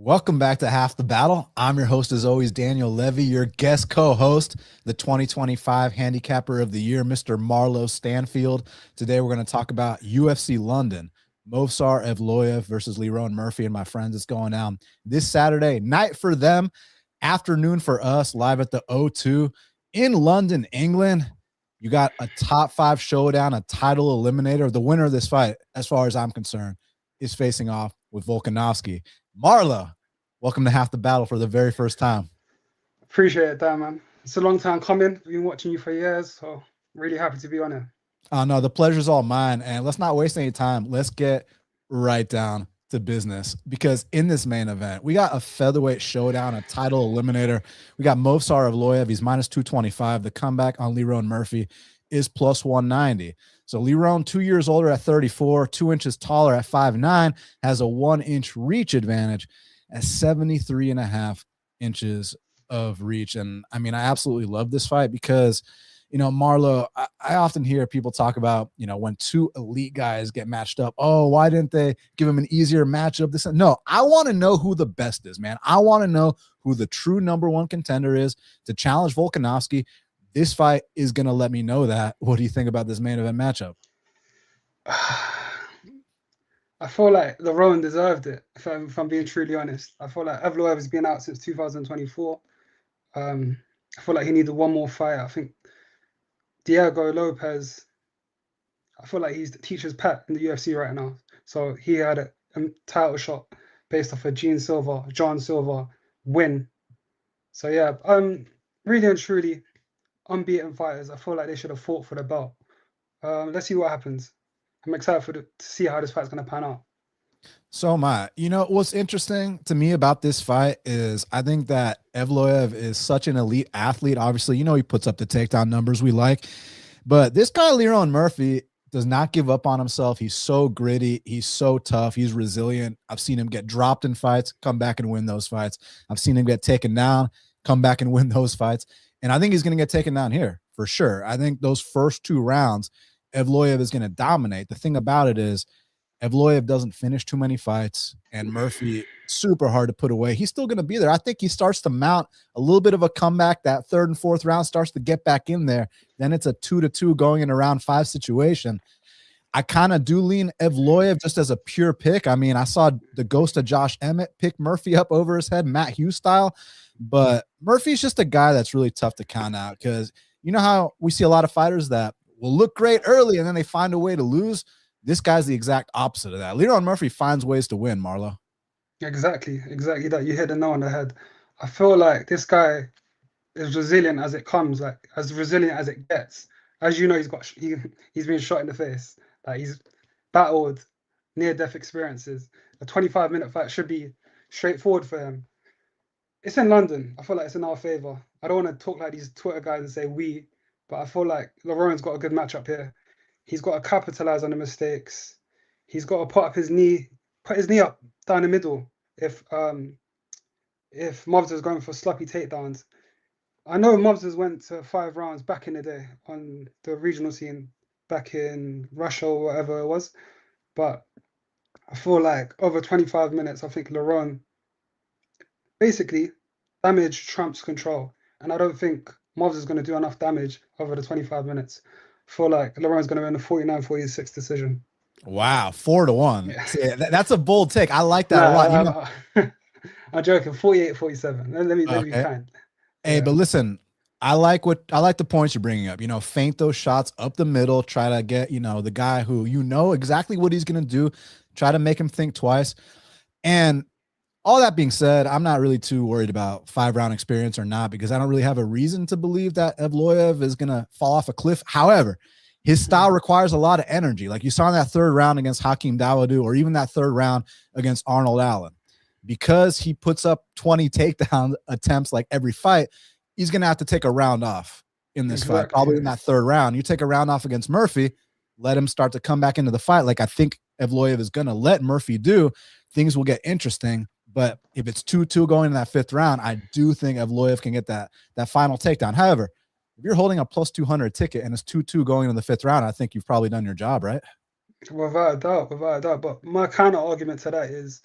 Welcome back to Half the Battle. I'm your host, as always, Daniel Levy, your guest co-host, the 2025 Handicapper of the Year, Mr. Marlo Stanfield. Today, we're going to talk about UFC London, Movsar Evloev versus Lerone Murphy and my friends. It's going down this Saturday night for them, afternoon for us, live at the O2 in London, England. You got a top 5 showdown, a title eliminator. The winner of this fight, as far as I'm concerned, is facing off with Volkanovski. Marlo, welcome to Half the Battle for the very first time. Appreciate it, Dan, man. It's a long time coming. I've been watching you for years, so really happy to be on it. No, the pleasure's all mine. And let's not waste any time. Let's get right down to business, because in this main event, we got a featherweight showdown, a title eliminator. We got Movsar Evloev. He's minus 225. The comeback on Lerone Murphy is plus 190. So Lerone, 2 years older at 34, 2 inches taller at 5'9", has a 1-inch reach advantage at 73.5 inches of reach. And I mean, I absolutely love this fight because, you know, Marlo, I often hear people talk about, you know, when two elite guys get matched up, oh, why didn't they give him an easier matchup? No, I want to know who the best is, man. I want to know who the true #1 contender is to challenge Volkanovski. This fight is going to let me know that. What do you think about this main event matchup? I feel like Lerone deserved it, if I'm being truly honest. I feel like Evloev has been out since 2024. I feel like he needed one more fight. I think Diego Lopez, I feel like he's the teacher's pet in the UFC right now. So he had a title shot based off a John Silva win. So yeah, really and truly, unbeaten fighters. I feel like they should have fought for the belt. Let's see what happens. I'm excited to see how this fight's going to pan out. So am I. You know, what's interesting to me about this fight is I think that Evloev is such an elite athlete. Obviously, you know, he puts up the takedown numbers we like. But this guy, Lerone Murphy, does not give up on himself. He's so gritty. He's so tough. He's resilient. I've seen him get dropped in fights, come back and win those fights. I've seen him get taken down, come back and win those fights. And I think he's going to get taken down here for sure. I think those first 2 rounds, Evloev is going to dominate. The thing about it is Evloev doesn't finish too many fights, and Murphy, super hard to put away. He's still going to be there. I think he starts to mount a little bit of a comeback. That 3rd and 4th round starts to get back in there. Then it's a 2-2 going in a round 5 situation. I kind of do lean Evloev just as a pure pick. I mean, I saw the ghost of Josh Emmett pick Murphy up over his head, Matt Hughes style. But Murphy's just a guy that's really tough to count out, because you know how we see a lot of fighters that will look great early and then they find a way to lose. This guy's the exact opposite of that. Lerone Murphy finds ways to win, Marlo. Exactly that. You hit the nail on the head. I feel like this guy is resilient as it comes, like as resilient as it gets. As you know, he's been shot in the face. Like, he's battled near-death experiences. A 25-minute fight should be straightforward for him. It's in London. I feel like it's in our favor. I don't want to talk like these Twitter guys and say we, but I feel like Lerone's got a good matchup here. He's got to capitalize on the mistakes. He's got to put his knee up down the middle if Movsar's going for sloppy takedowns. I know Movsar went to 5 rounds back in the day on the regional scene back in Russia or whatever it was, but I feel like over 25 minutes, I think Lerone basically damage trumps control, and I don't think Movsar's going to do enough damage over the 25 minutes. I feel like Lerone's going to win a 49-46 decision. Wow, 4-1. Yeah. See, that's a bold take. I like that a lot. You know, I'm joking. 48-47. Let me be kind. Hey, but listen, I like the points you're bringing up. You know, feint those shots up the middle. Try to get, you know, the guy who you know exactly what he's going to do. Try to make him think twice. And all that being said, I'm not really too worried about 5-round experience or not, because I don't really have a reason to believe that Evloev is going to fall off a cliff. However, his style requires a lot of energy. Like you saw in that 3rd round against Hakeem Dawodu, or even that 3rd round against Arnold Allen. Because he puts up 20 takedown attempts like every fight, he's going to have to take a round off in this fight, probably in that 3rd round. You take a round off against Murphy, let him start to come back into the fight like I think Evloev is going to let Murphy do. Things will get interesting. But if it's 2-2 going in that 5th round, I do think Evloev can get that final takedown. However, if you're holding a plus 200 ticket and it's 2-2 going in the 5th round, I think you've probably done your job, right? Without a doubt. But my counter argument to that is,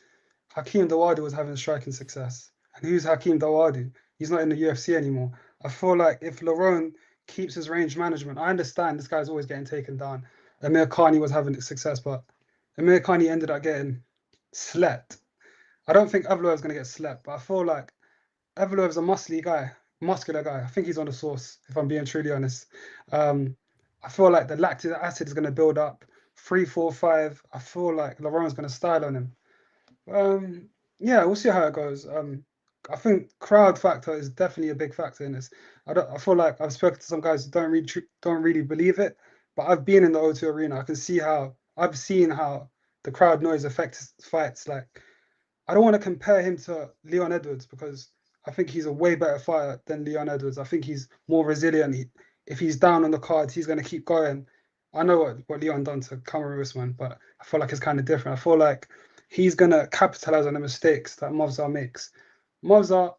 Hakeem Dawodu was having striking success. And who's Hakeem Dawodu? He's not in the UFC anymore. I feel like if Lerone keeps his range management, I understand this guy's always getting taken down. Amir Khani was having success, but Amir Khani ended up getting slept. I don't think Evloev is going to get slept, but I feel like Evloev is a muscular guy. I think he's on the sauce, if I'm being truly honest. I feel like the lactic acid is going to build up. 3, 4, 5. I feel like Lerone's going to style on him. Yeah, we'll see how it goes. I think crowd factor is definitely a big factor in this. I feel like I've spoken to some guys who don't really believe it, but I've been in the O2 arena. I've seen how the crowd noise affects fights. Like, I don't want to compare him to Leon Edwards because I think he's a way better fighter than Leon Edwards. I think he's more resilient. If he's down on the cards, he's going to keep going. I know what Leon done to Kamaru Usman, but I feel like it's kind of different. I feel like he's going to capitalize on the mistakes that Movsar makes. Movsar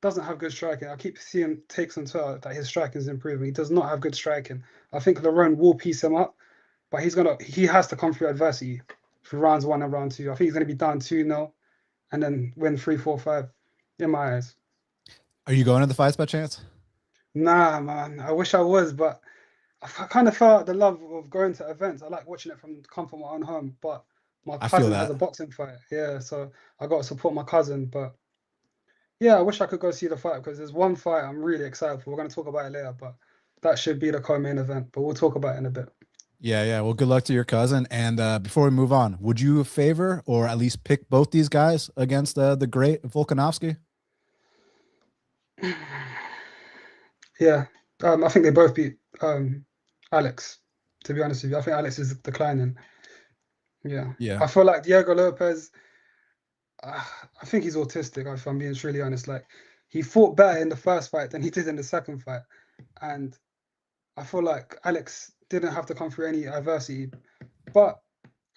doesn't have good striking. I keep seeing takes on Twitter that his striking is improving. He does not have good striking. I think Lerone will piece him up, but he has to come through adversity for rounds 1 and round 2. I think he's going to be down 2-0 and then win 3, 4, 5 in my eyes. Are you going to the fights by chance? Nah, man. I wish I was, but I kind of felt the love of going to events. I like watching it from the comfort of my own home, but my cousin has a boxing fight. Yeah, so I got to support my cousin. But yeah, I wish I could go see the fight because there's one fight I'm really excited for. We're going to talk about it later, but that should be the co-main event. But we'll talk about it in a bit. Yeah. Well, good luck to your cousin. And before we move on, would you favor or at least pick both these guys against the great Volkanovski? Yeah, I think they both beat Alex. To be honest with you, I think Alex is declining. Yeah. I feel like Diego Lopez. I think he's autistic. If I'm being truly honest, like he fought better in the first fight than he did in the second fight, and I feel like Alex didn't have to come through any adversity. But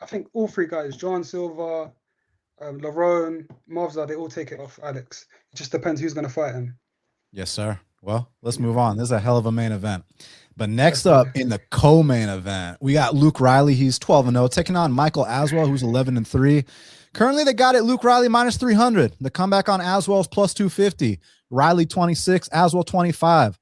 I think all 3 guys, John Silva, Lerone, Movsar, they all take it off Alex. It just depends who's going to fight him. Yes, sir. Well, let's move on. This is a hell of a main event. But next up in the co-main event, we got Luke Riley. He's 12-0, taking on Michael Aswell, who's 11-3. Currently, they got it Luke Riley minus 300. The comeback on Aswell's plus 250. Riley 26, Aswell 25.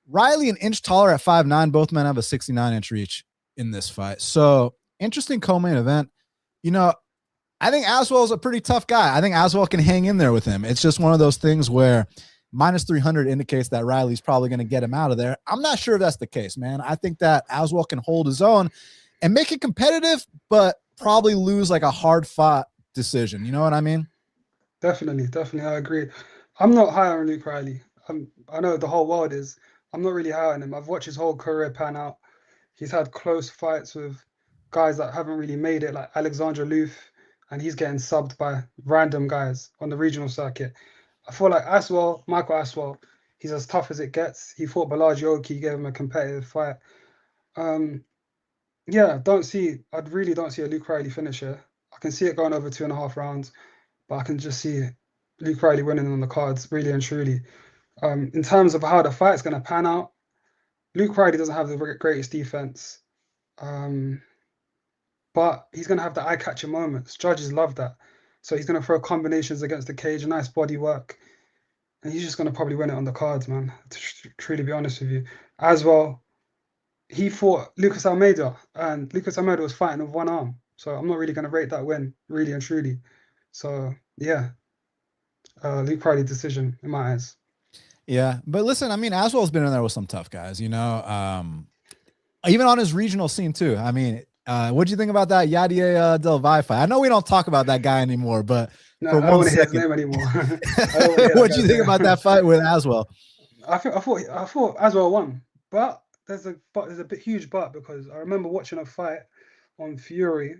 Riley an inch taller at 5'9". Both men have a 69-inch reach in this fight. So interesting co-main event. You know, I think Aswell's a pretty tough guy. I think Aswell can hang in there with him. It's just one of those things where minus 300 indicates that Riley's probably going to get him out of there. I'm not sure if that's the case, man. I think that Aswell can hold his own and make it competitive, but probably lose like a hard-fought decision. You know what I mean? Definitely. I agree. I'm not high on Luke Riley. I know the whole world is. I'm not really high on him. I've watched his whole career pan out. He's had close fights with guys that haven't really made it, like Alexander Loof, and he's getting subbed by random guys on the regional circuit. I feel like Michael Aswell, he's as tough as it gets. He fought Baraniewski, gave him a competitive fight. Yeah, I really don't see a Luke Riley finisher. I can see it going over 2.5 rounds, but I can just see Luke Riley winning on the cards, really and truly. In terms of how the fight's going to pan out, Luke Riley doesn't have the greatest defense, but he's going to have the eye-catching moments. Judges love that. So he's going to throw combinations against the cage, nice body work, and he's just going to probably win it on the cards, man, to truly be honest with you. As well, he fought Lucas Almeida, and Lucas Almeida was fighting with one arm. So I'm not really going to rate that win, really and truly. So, yeah, Luke Riley decision in my eyes. Yeah, but listen, I mean, Aswell's been in there with some tough guys, you know, even on his regional scene too. I mean, what'd you think about that Yadier Del Valle fight? I know we don't talk about that guy anymore, but no, for I don't want to hear his name anymore. What'd you think about that fight with Aswell? I thought Aswell won, but there's a bit huge but, because I remember watching a fight on Fury,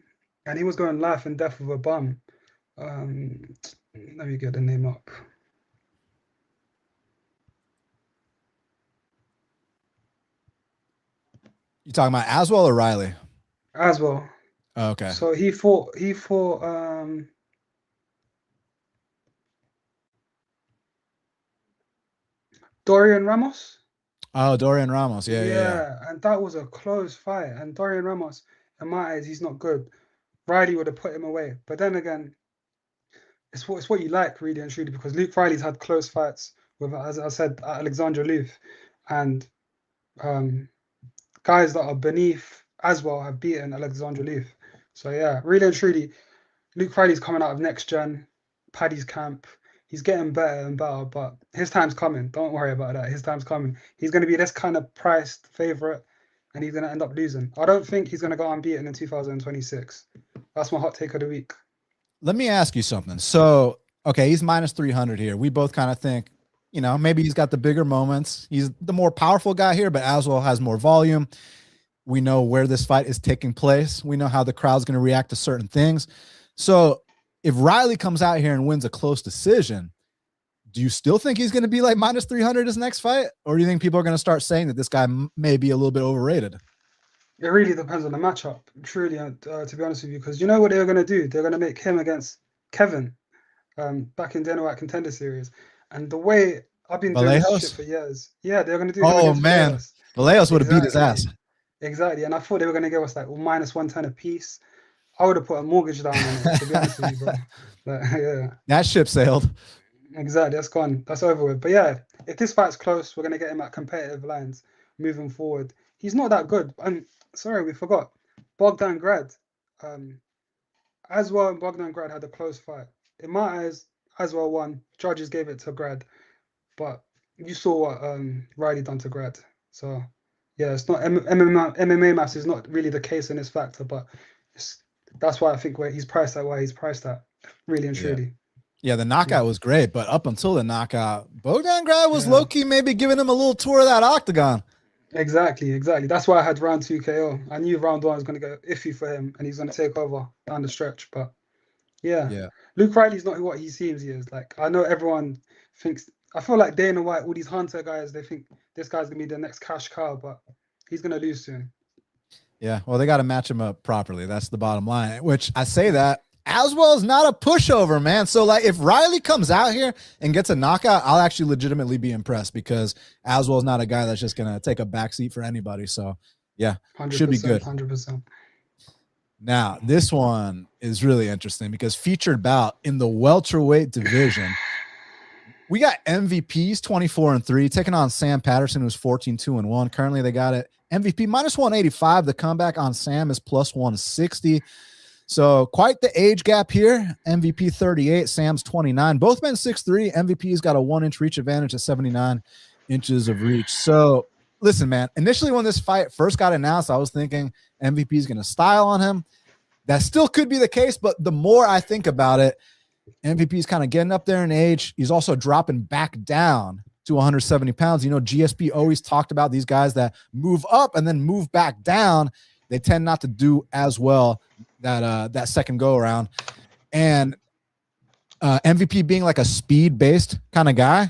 and he was going life and death with a bum. Let me get the name up. You talking about Aswell or Riley? Aswell. Oh, okay. So he fought Dorian Ramos. Oh, Dorian Ramos. Yeah. And that was a close fight. And Dorian Ramos, in my eyes, he's not good. Riley would have put him away. But then again, it's what you like really and truly, because Luke Riley's had close fights with, as I said, Alexander Loof, and um, guys that are beneath Aswell have beaten Alexander Loof. So yeah, really and truly, Luke Riley's coming out of next gen, Paddy's camp. He's getting better and better, but his time's coming. Don't worry about that. His time's coming. He's going to be this kind of priced favorite, and he's going to end up losing. I don't think he's going to go unbeaten in 2026. That's my hot take of the week. Let me ask you something. So, okay, he's minus 300 here. We both kind of think, maybe he's got the bigger moments. He's the more powerful guy here, but Aswell has more volume. We know where this fight is taking place. We know how the crowd's going to react to certain things. So if Riley comes out here and wins a close decision, do you still think he's going to be like minus 300 his next fight? Or do you think people are going to start saying that this guy may be a little bit overrated? It really depends on the matchup, truly, to be honest with you, because you know what they're going to do? They're going to make him against Kevin back in Dana White Contender Series. And the way I've been doing this shit for years, yeah, they're going to do him against man. Vallejos would have beat his ass. Exactly. And I thought they were going to give us like minus 110 a piece. I would have put a mortgage down on it, to be honest with you, bro. But, yeah. That ship sailed. Exactly. That's gone. That's over with. But yeah, if this fight's close, we're going to get him at competitive lines moving forward. He's not that good. And sorry, we forgot. Bogdan Grad. Aswell and Bogdan Grad had a close fight. In my eyes, Aswell won. Judges gave it to Grad. But you saw what Riley done to Grad. So yeah, it's not MMA maths is not really the case in this factor, but that's why I think where he's priced at, why he's priced at, really and truly. Yeah, the knockout was great, but up until the knockout, Bogdan Grad was low-key maybe giving him a little tour of that octagon. Exactly. That's why I had round 2 KO. I knew round 1 was going to go iffy for him, and he's going to take over down the stretch. But yeah. Luke Riley's not what he seems he is. Like, I know everyone thinks, I feel like Dana White, all these Hunter guys, they think this guy's going to be the next cash cow, but he's going to lose soon. Yeah, well, they got to match him up properly. That's the bottom line, which I say that Aswell is not a pushover, man. So, like, if Riley comes out here and gets a knockout, I'll actually legitimately be impressed, because Aswell is not a guy that's just going to take a backseat for anybody. So, yeah, should be good. 100%. Now, this one is really interesting because featured bout in the welterweight division. We got MVPs 24-3 taking on Sam Patterson, who's 14-2-1. Currently, they got it MVP minus 185. The comeback on Sam is plus 160. So quite the age gap here. MVP 38, Sam's 29. Both men 6'3". MVP's got a 1-inch reach advantage at 79 inches of reach. So listen, man, initially when this fight first got announced, I was thinking MVP's going to style on him. That still could be the case, but the more I think about it, MVP's kind of getting up there in age. He's also dropping back down to 170 pounds. You know, GSP always talked about these guys that move up and then move back down. They tend not to do as well that second go around. And MVP being like a speed-based kind of guy,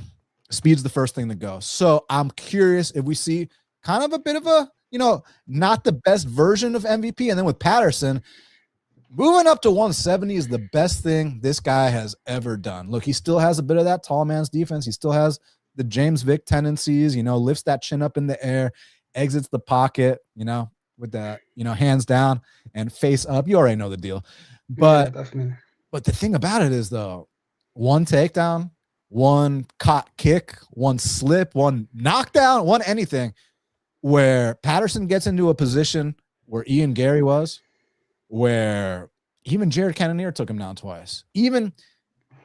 speed's the first thing to go. So I'm curious if we see kind of a bit of a, not the best version of MVP. And then with Patterson, moving up to 170 is the best thing this guy has ever done. Look, he still has a bit of that tall man's defense. He still has the James Vick tendencies, lifts that chin up in the air, exits the pocket, with that, hands down and face up. You already know the deal. But, yeah, definitely. But the thing about it is, though, one takedown, one caught kick, one slip, one knockdown, one anything, where Patterson gets into a position where Ian Gary was, where even Jared Cannonier took him down twice. Even,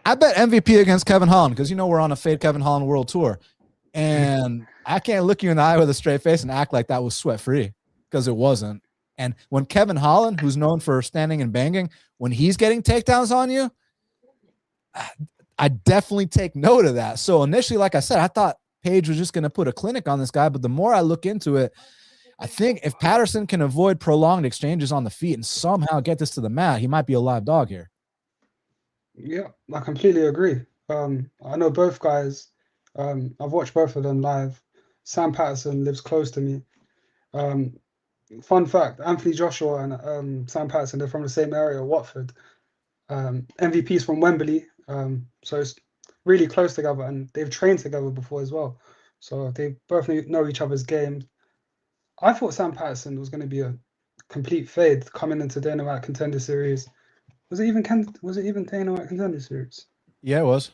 I bet MVP against Kevin Holland, because we're on a Fade Kevin Holland World Tour, and I can't look you in the eye with a straight face and act like that was sweat-free, because it wasn't. And when Kevin Holland, who's known for standing and banging, when he's getting takedowns on you, I definitely take note of that. So initially, like I said, I thought Page was just going to put a clinic on this guy, but the more I look into it, I think if Patterson can avoid prolonged exchanges on the feet and somehow get this to the mat, he might be a live dog here. Yeah, I completely agree. I know both guys. I've watched both of them live. Sam Patterson lives close to me. Fun fact, Anthony Joshua and Sam Patterson, they're from the same area, Watford. MVP's from Wembley, so it's really close together, and they've trained together before as well. So they both know each other's games. I thought Sam Patterson was going to be a complete fade coming into Dana White Contender Series. Was it even Dana White Contender Series? Yeah, it was.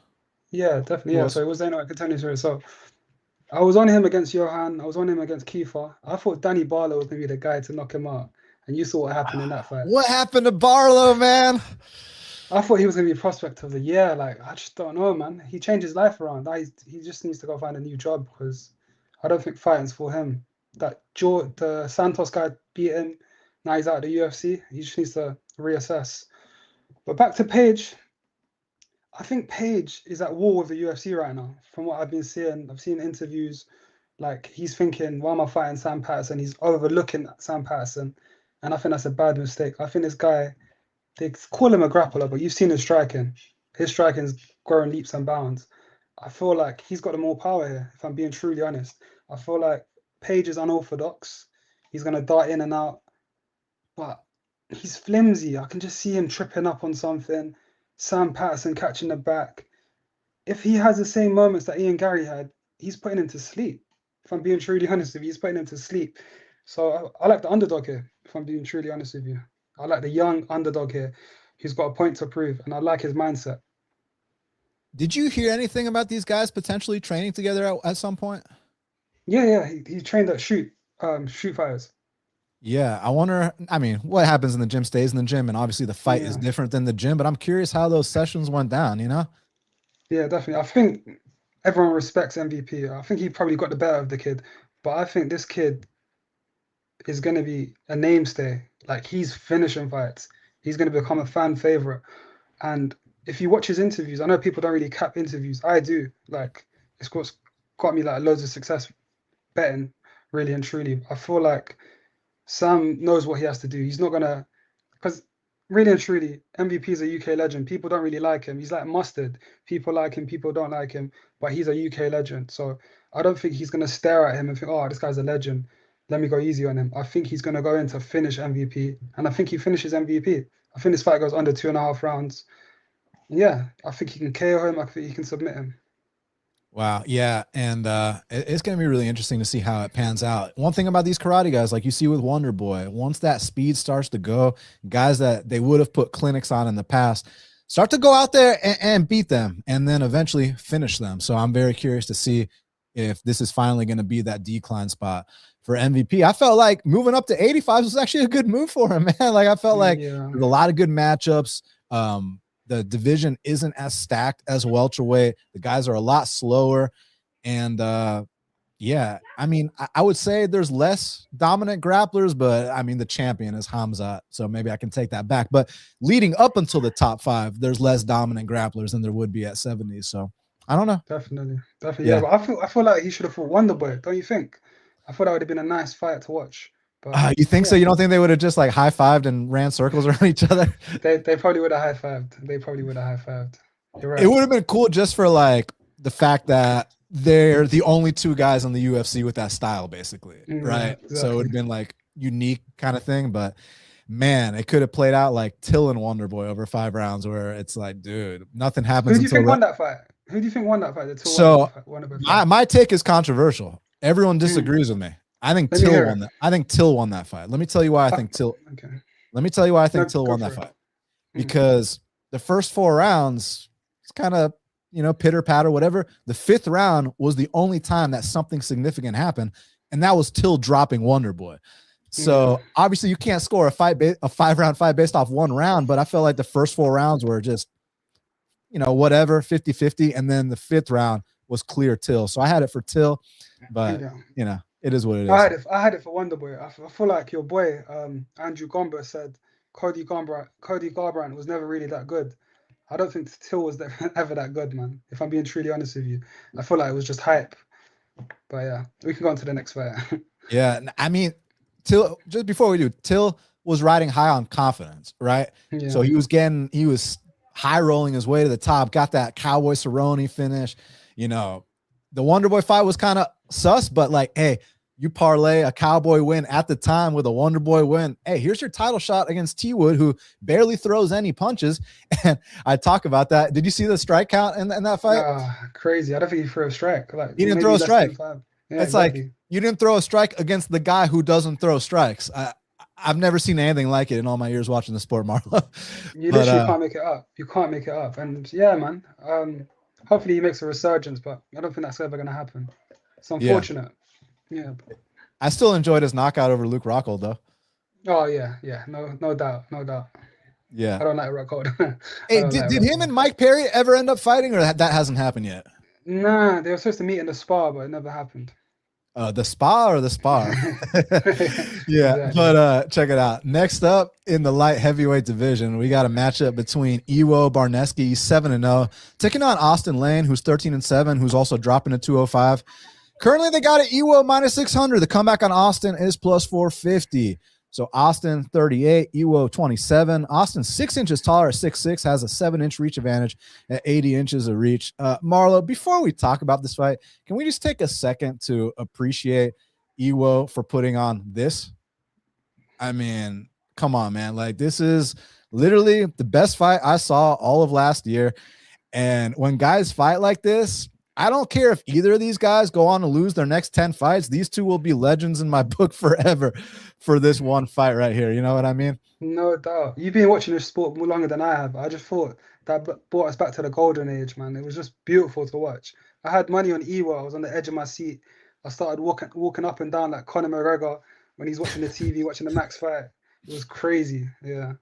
Yeah, definitely. It Yeah, was. so it was Dana White Contender Series. So I was on him against Johan. I was on him against Kiefer. I thought Danny Barlow was gonna be the guy to knock him out, and you saw what happened in that fight. What happened to Barlow, man? I thought he was gonna be a prospect of the year. Like I just don't know, man. He changed his life around. He just needs to go find a new job because I don't think fighting's for him. The Santos guy beat him. Now he's out of the UFC. He just needs to reassess. But back to Page. I think Page is at war with the UFC right now. From what I've been seeing, I've seen interviews. Like he's thinking, why am I fighting Sam Patterson? He's overlooking Sam Patterson, and I think that's a bad mistake. I think this guy, they call him a grappler, but you've seen his striking. His striking's growing leaps and bounds. I feel like he's got the more power here, if I'm being truly honest. I feel like Page is unorthodox. He's going to dart in and out, but he's flimsy. I can just see him tripping up on something. Sam Patterson catching the back. If he has the same moments that Ian Gary had, he's putting him to sleep. If I'm being truly honest with you, he's putting him to sleep. So I like the underdog here, if I'm being truly honest with you. I like the young underdog here who's got a point to prove, and I like his mindset. Did you hear anything about these guys potentially training together at some point? Yeah. He trained at shoot fighters. Yeah, I wonder. I mean, what happens in the gym stays in the gym, and obviously the fight is different than the gym. But I'm curious how those sessions went down. You know? Yeah, definitely. I think everyone respects MVP. I think he probably got the better of the kid, but I think this kid is going to be a mainstay. Like he's finishing fights. He's going to become a fan favorite. And if you watch his interviews, I know people don't really cap interviews. I do. Like it's got me like loads of success betting, really and truly. I feel like Sam knows what he has to do. He's not gonna, because really and truly, MVP is a UK legend. People don't really like him. He's like mustard. People like him, people don't like him, but he's a UK legend. So I don't think he's gonna stare at him and think, oh, this guy's a legend. Let me go easy on him. I think he's gonna go in to finish MVP, and I think he finishes MVP. I think this fight goes under 2.5 rounds. Yeah, I think he can KO him. I think he can submit him. Wow. Yeah. And it's going to be really interesting to see how it pans out. One thing about these karate guys, like you see with Wonder Boy, once that speed starts to go, guys that they would have put clinics on in the past start to go out there and beat them and then eventually finish them. So I'm very curious to see if this is finally going to be that decline spot for MVP. I felt like moving up to 85 was actually a good move for him, man. Like I felt like there's a lot of good matchups. The division isn't as stacked as welterweight. The guys are a lot slower. And yeah, I mean, I would say there's less dominant grapplers, but I mean, the champion is Hamzat. So maybe I can take that back. But leading up until the top 5, there's less dominant grapplers than there would be at 70. So I don't know. Definitely. Yeah, but I feel like he should have fought Wonder Boy, don't you think? I thought that would have been a nice fight to watch. But you think so? You don't think they would have just like high-fived and ran circles around each other? They probably would have high-fived. You're right. It would have been cool just for like the fact that they're the only 2 guys in the UFC with that style, basically, right? Exactly. So it would have been like unique kind of thing. But man, it could have played out like Till and Wonder Boy over 5 rounds, where it's like, dude, nothing happens. Who do you think won that fight? Who do you think won that fight? So my take is controversial. Everyone disagrees with me. I think Till won that. I think Till won that fight. Let me tell you why I think Till. Okay. Let me tell you why I think Till won that fight. Because the first 4 rounds, it's kind of, you know, pitter patter, whatever. The 5th round was the only time that something significant happened, and that was Till dropping Wonder Boy. So obviously you can't score a 5-round fight based off 1 round, but I felt like the first 4 rounds were just, you know, whatever, 50-50, and then the 5th round was clear Till. So I had it for Till, but you know, it is what it is. I had it for Wonder Boy. I feel like your boy Andrew Gomber said Cody Garbrandt was never really that good. I don't think Till was ever that good, man. If I'm being truly honest with you, I feel like it was just hype. But yeah, we can go on to the next fight. Yeah, I mean, Till, just before we do, Till was riding high on confidence, right? Yeah. So he was high rolling his way to the top, got that Cowboy Cerrone finish. You know, the Wonder Boy fight was kind of sus, but like, hey, you parlay a Cowboy win at the time with a Wonder Boy win. Hey, here's your title shot against T Wood, who barely throws any punches. And I talk about that. Did you see the strike count in that fight? Crazy. I don't think he threw a strike. Like, he didn't throw a strike. Yeah, it's exactly. Like you didn't throw a strike against the guy who doesn't throw strikes. I've never seen anything like it in all my years watching the sport, Marlo. You But literally can't make it up. You can't make it up. And yeah, man. Hopefully he makes a resurgence, but I don't think that's ever gonna happen. It's yeah, unfortunate. Yeah. I still enjoyed his knockout over Luke Rockhold though. Oh yeah, yeah. No doubt. No doubt. Yeah. I don't like record. I Hey, don't like did him record. and Mike Perry ever end up fighting, or that hasn't happened yet? Nah, they were supposed to meet in the spa, but it never happened. The spa or the spar? Yeah, Exactly. but check it out. Next up in the light heavyweight division, we got a matchup between Iwo Baraniewski, 7-0, taking on Austen Lane, who's 13-7, who's also dropping to 205. Currently, they got an Iwo minus 600. The comeback on Austen is plus 450. So Austen 38, Iwo 27. Austen 6 inches taller at 6'6", has a 7-inch reach advantage at 80 inches of reach. Marlo, before we talk about this fight, can we just take a second to appreciate Iwo for putting on this? I mean, come on, man. Like, this is literally the best fight I saw all of last year. And when guys fight like this, I don't care if either of these guys go on to lose their next 10 fights. These two will be legends in my book forever for this one fight right here. You know what I mean? No doubt. You've been watching this sport more longer than I have. I just thought that brought us back to the golden age, man. It was just beautiful to watch. I had money on Ewa. I was on the edge of my seat. I started walking up and down like Conor McGregor when he's watching the TV, watching the Max fight. It was crazy. Yeah.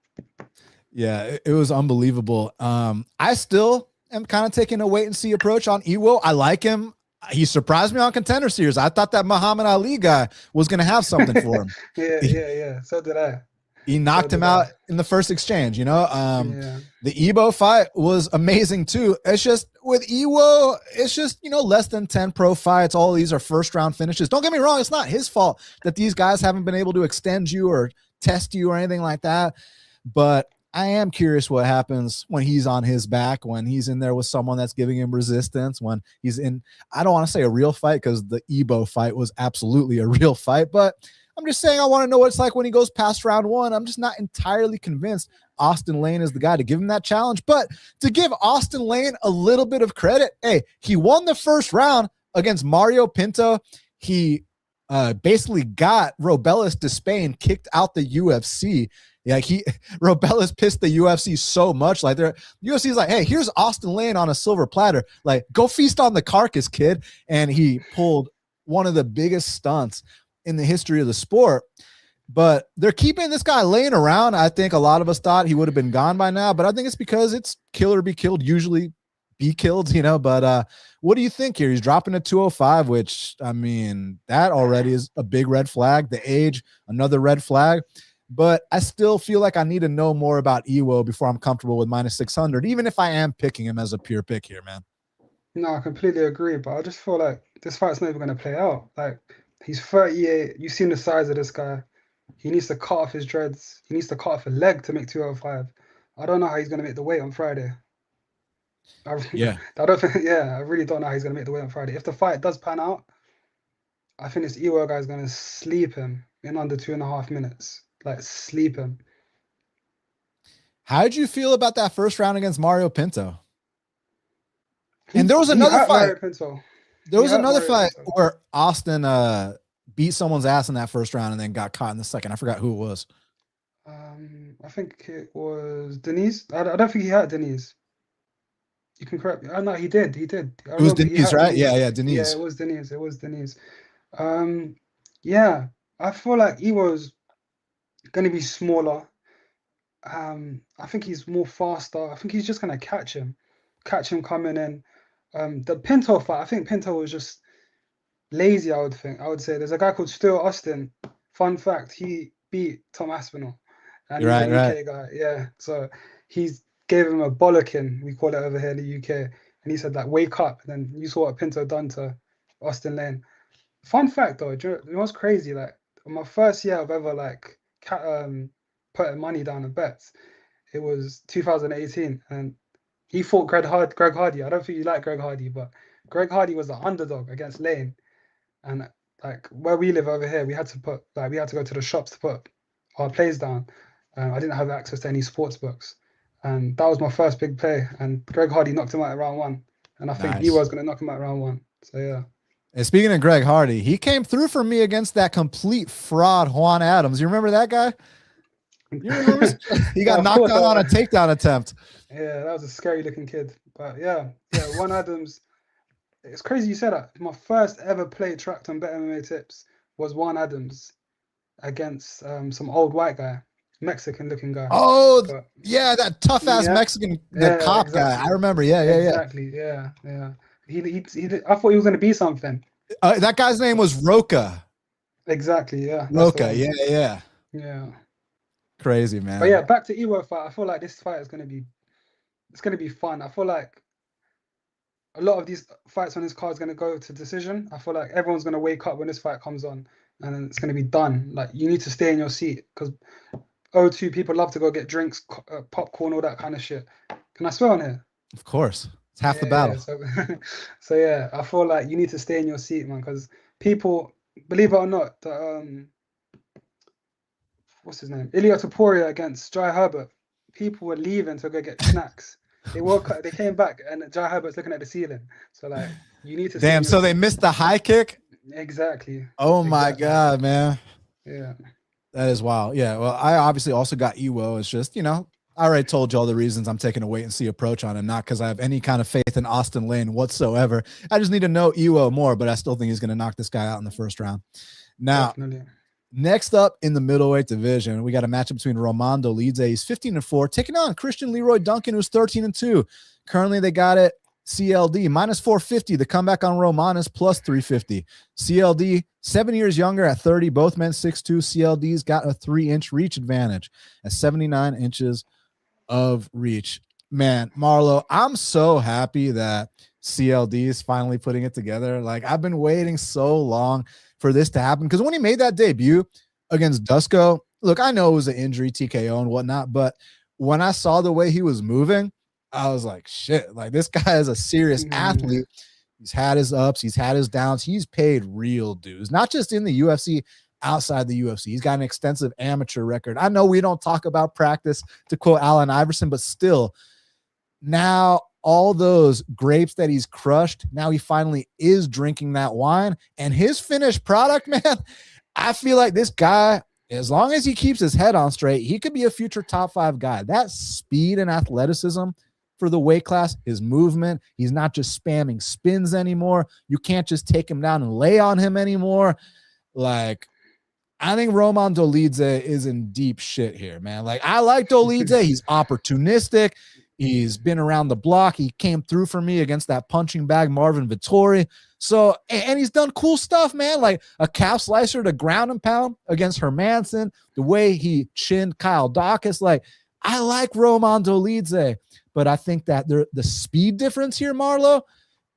Yeah, it was unbelievable. I still am kind of taking a wait and see approach on Iwo. I like him. He surprised me on Contender Series. I thought that Muhammad Ali guy was going to have something for him. Yeah. So did I. He knocked him out in the first exchange, you know. Yeah. The Ebo fight was amazing too. It's just with Iwo, it's just, you know, less than 10 pro fights. All these are first round finishes. Don't get me wrong. It's not his fault that these guys haven't been able to extend you or test you or anything like that. But I am curious what happens when he's on his back, when he's in there with someone that's giving him resistance, when he's in, I don't want to say a real fight because the Ebo fight was absolutely a real fight, but I'm just saying I want to know what it's like when he goes past round one. I'm just not entirely convinced Austen Lane is the guy to give him that challenge. But to give Austen Lane a little bit of credit, hey, he won the first round against Mario Pinto. He basically got Robelis Despain kicked out the UFC. Yeah, Robelis pissed the UFC so much. Like, the UFC's like, hey, here's Austen Lane on a silver platter. Like, go feast on the carcass, kid. And he pulled one of the biggest stunts in the history of the sport. But they're keeping this guy laying around. I think a lot of us thought he would have been gone by now, but I think it's because it's kill or be killed, usually be killed, you know. But what do you think here? He's dropping to 205, which, I mean, that already is a big red flag. The age, another red flag. But I still feel like I need to know more about Iwo before I'm comfortable with minus 600, even if I am picking him as a pure pick here, man. No, I completely agree, but I just feel like this fight's not even going to play out. Like, he's 38. You've seen the size of this guy. He needs to cut off his dreads. He needs to cut off a leg to make 205. I don't know how he's going to make the weight on Friday. Yeah. I don't think, yeah, I really don't know how he's going to make the weight on Friday. If the fight does pan out, I think this Iwo guy is going to sleep him in under 2.5 minutes. Like, sleep him. How did you feel about that first round against Mario Pinto? And there was another fight. There was another fight where Austen beat someone's ass in that first round and then got caught in the second. I forgot who it was. I think it was Denise. I don't think he had Denise. You can correct me. Oh no, he did. He did. It was Denise, right? Denise. Yeah, Denise. Yeah, it was Denise. It was Denise. Yeah, I feel like he was going to be smaller. I think he's more faster. I think he's just going to catch him coming in. The Pinto fight, I think Pinto was just lazy, I would say. There's a guy called Stuart Austin. Fun fact, he beat Tom Aspinall. And he's a UK guy. Yeah. So he's gave him a bollocking, we call it over here in the UK. And he said, like, wake up. And then you saw what Pinto done to Austen Lane. Fun fact though, it was crazy. Like, on my first year of ever like putting money down on bets, it was 2018, and he fought Greg Hardy. I don't think you like Greg Hardy, but Greg Hardy was the underdog against Lane. And like where we live over here, we had to go to the shops to put our plays down. I didn't have access to any sports books. And that was my first big play. And Greg Hardy knocked him out at round one. And I think he was going to knock him out round one. So yeah. And speaking of Greg Hardy, he came through for me against that complete fraud Juan Adams. You remember that guy? You remember? He got Yeah, of knocked course. down on a takedown attempt. Yeah, that was a scary looking kid. But yeah, Juan Adams. It's crazy you said that. My first ever play tracked on Bet MMA Tips was Juan Adams against some old white guy, Mexican looking guy. Oh, But yeah, that tough ass yeah, Mexican, the cop guy. I exactly, remember. Yeah, yeah, yeah. exactly, yeah. I thought he was gonna be something. That guy's name was Roca. Exactly, yeah, that's the Roca. one. Yeah, yeah. Yeah, Crazy, but yeah, man. back to Ewo fight. I feel like this fight is gonna be fun. I feel like a lot of these fights on this card is going to go to decision. I feel like everyone's going to wake up when this fight comes on and then it's going to be done. Like, you need to stay in your seat because O2 people love to go get drinks, popcorn, all that kind of shit. Can I swear on here? Of course. It's half the Yeah. battle. So yeah, I feel like you need to stay in your seat, man, because people, believe it or not, what's his name? Ilia Topuria against Jai Herbert. People were leaving to go get snacks. They woke up, they came back, and Jai Herbert's looking at the ceiling. So like, you need to stay in Damn, your so they seat. missed the high kick? Exactly. Oh my Exactly. God, man. Yeah. That is wild. Yeah. Well, I obviously also got Ewo. It's just, I already told you all the reasons I'm taking a wait and see approach on him, not because I have any kind of faith in Austen Lane whatsoever. I just need to know Ewo more, but I still think he's going to knock this guy out in the first round. Now, Definitely. next up in the middleweight division, we got a matchup between Lerone Dolidze. He's 15-4, taking on Christian Leroy Duncan, who's 13-2. Currently, they got it CLD minus 450. The comeback on Roman is plus 350. CLD 7 years younger at 30. Both men 6'2". CLD's got a 3-inch reach advantage at 79 inches of reach. Man, Marlo, I'm so happy that CLD is finally putting it together. Like, I've been waiting so long for this to happen because when he made that debut against Dusko, look, I know it was an injury, TKO and whatnot, but when I saw the way he was moving, I was like, shit, like this guy is a serious athlete. He's had his ups, he's had his downs, he's paid real dues, not just in the UFC, outside the UFC. He's got an extensive amateur record. I know we don't talk about practice, to quote Allen Iverson, but still, now all those grapes that he's crushed, now he finally is drinking that wine. And his finished product, man, I feel like this guy, as long as he keeps his head on straight, he could be a future top 5 guy. That speed and athleticism for the weight class, his movement, he's not just spamming spins anymore. You can't just take him down and lay on him anymore. Like, I think Roman Dolidze is in deep shit here, man. Like, I like Dolidze. He's opportunistic. He's been around the block. He came through for me against that punching bag Marvin Vettori. So, and he's done cool stuff, man, like a calf slicer to ground and pound against Hermanson, the way he chinned Kyle Dawkins. Like, I like Roman Dolidze, but I think that the speed difference here, Marlo,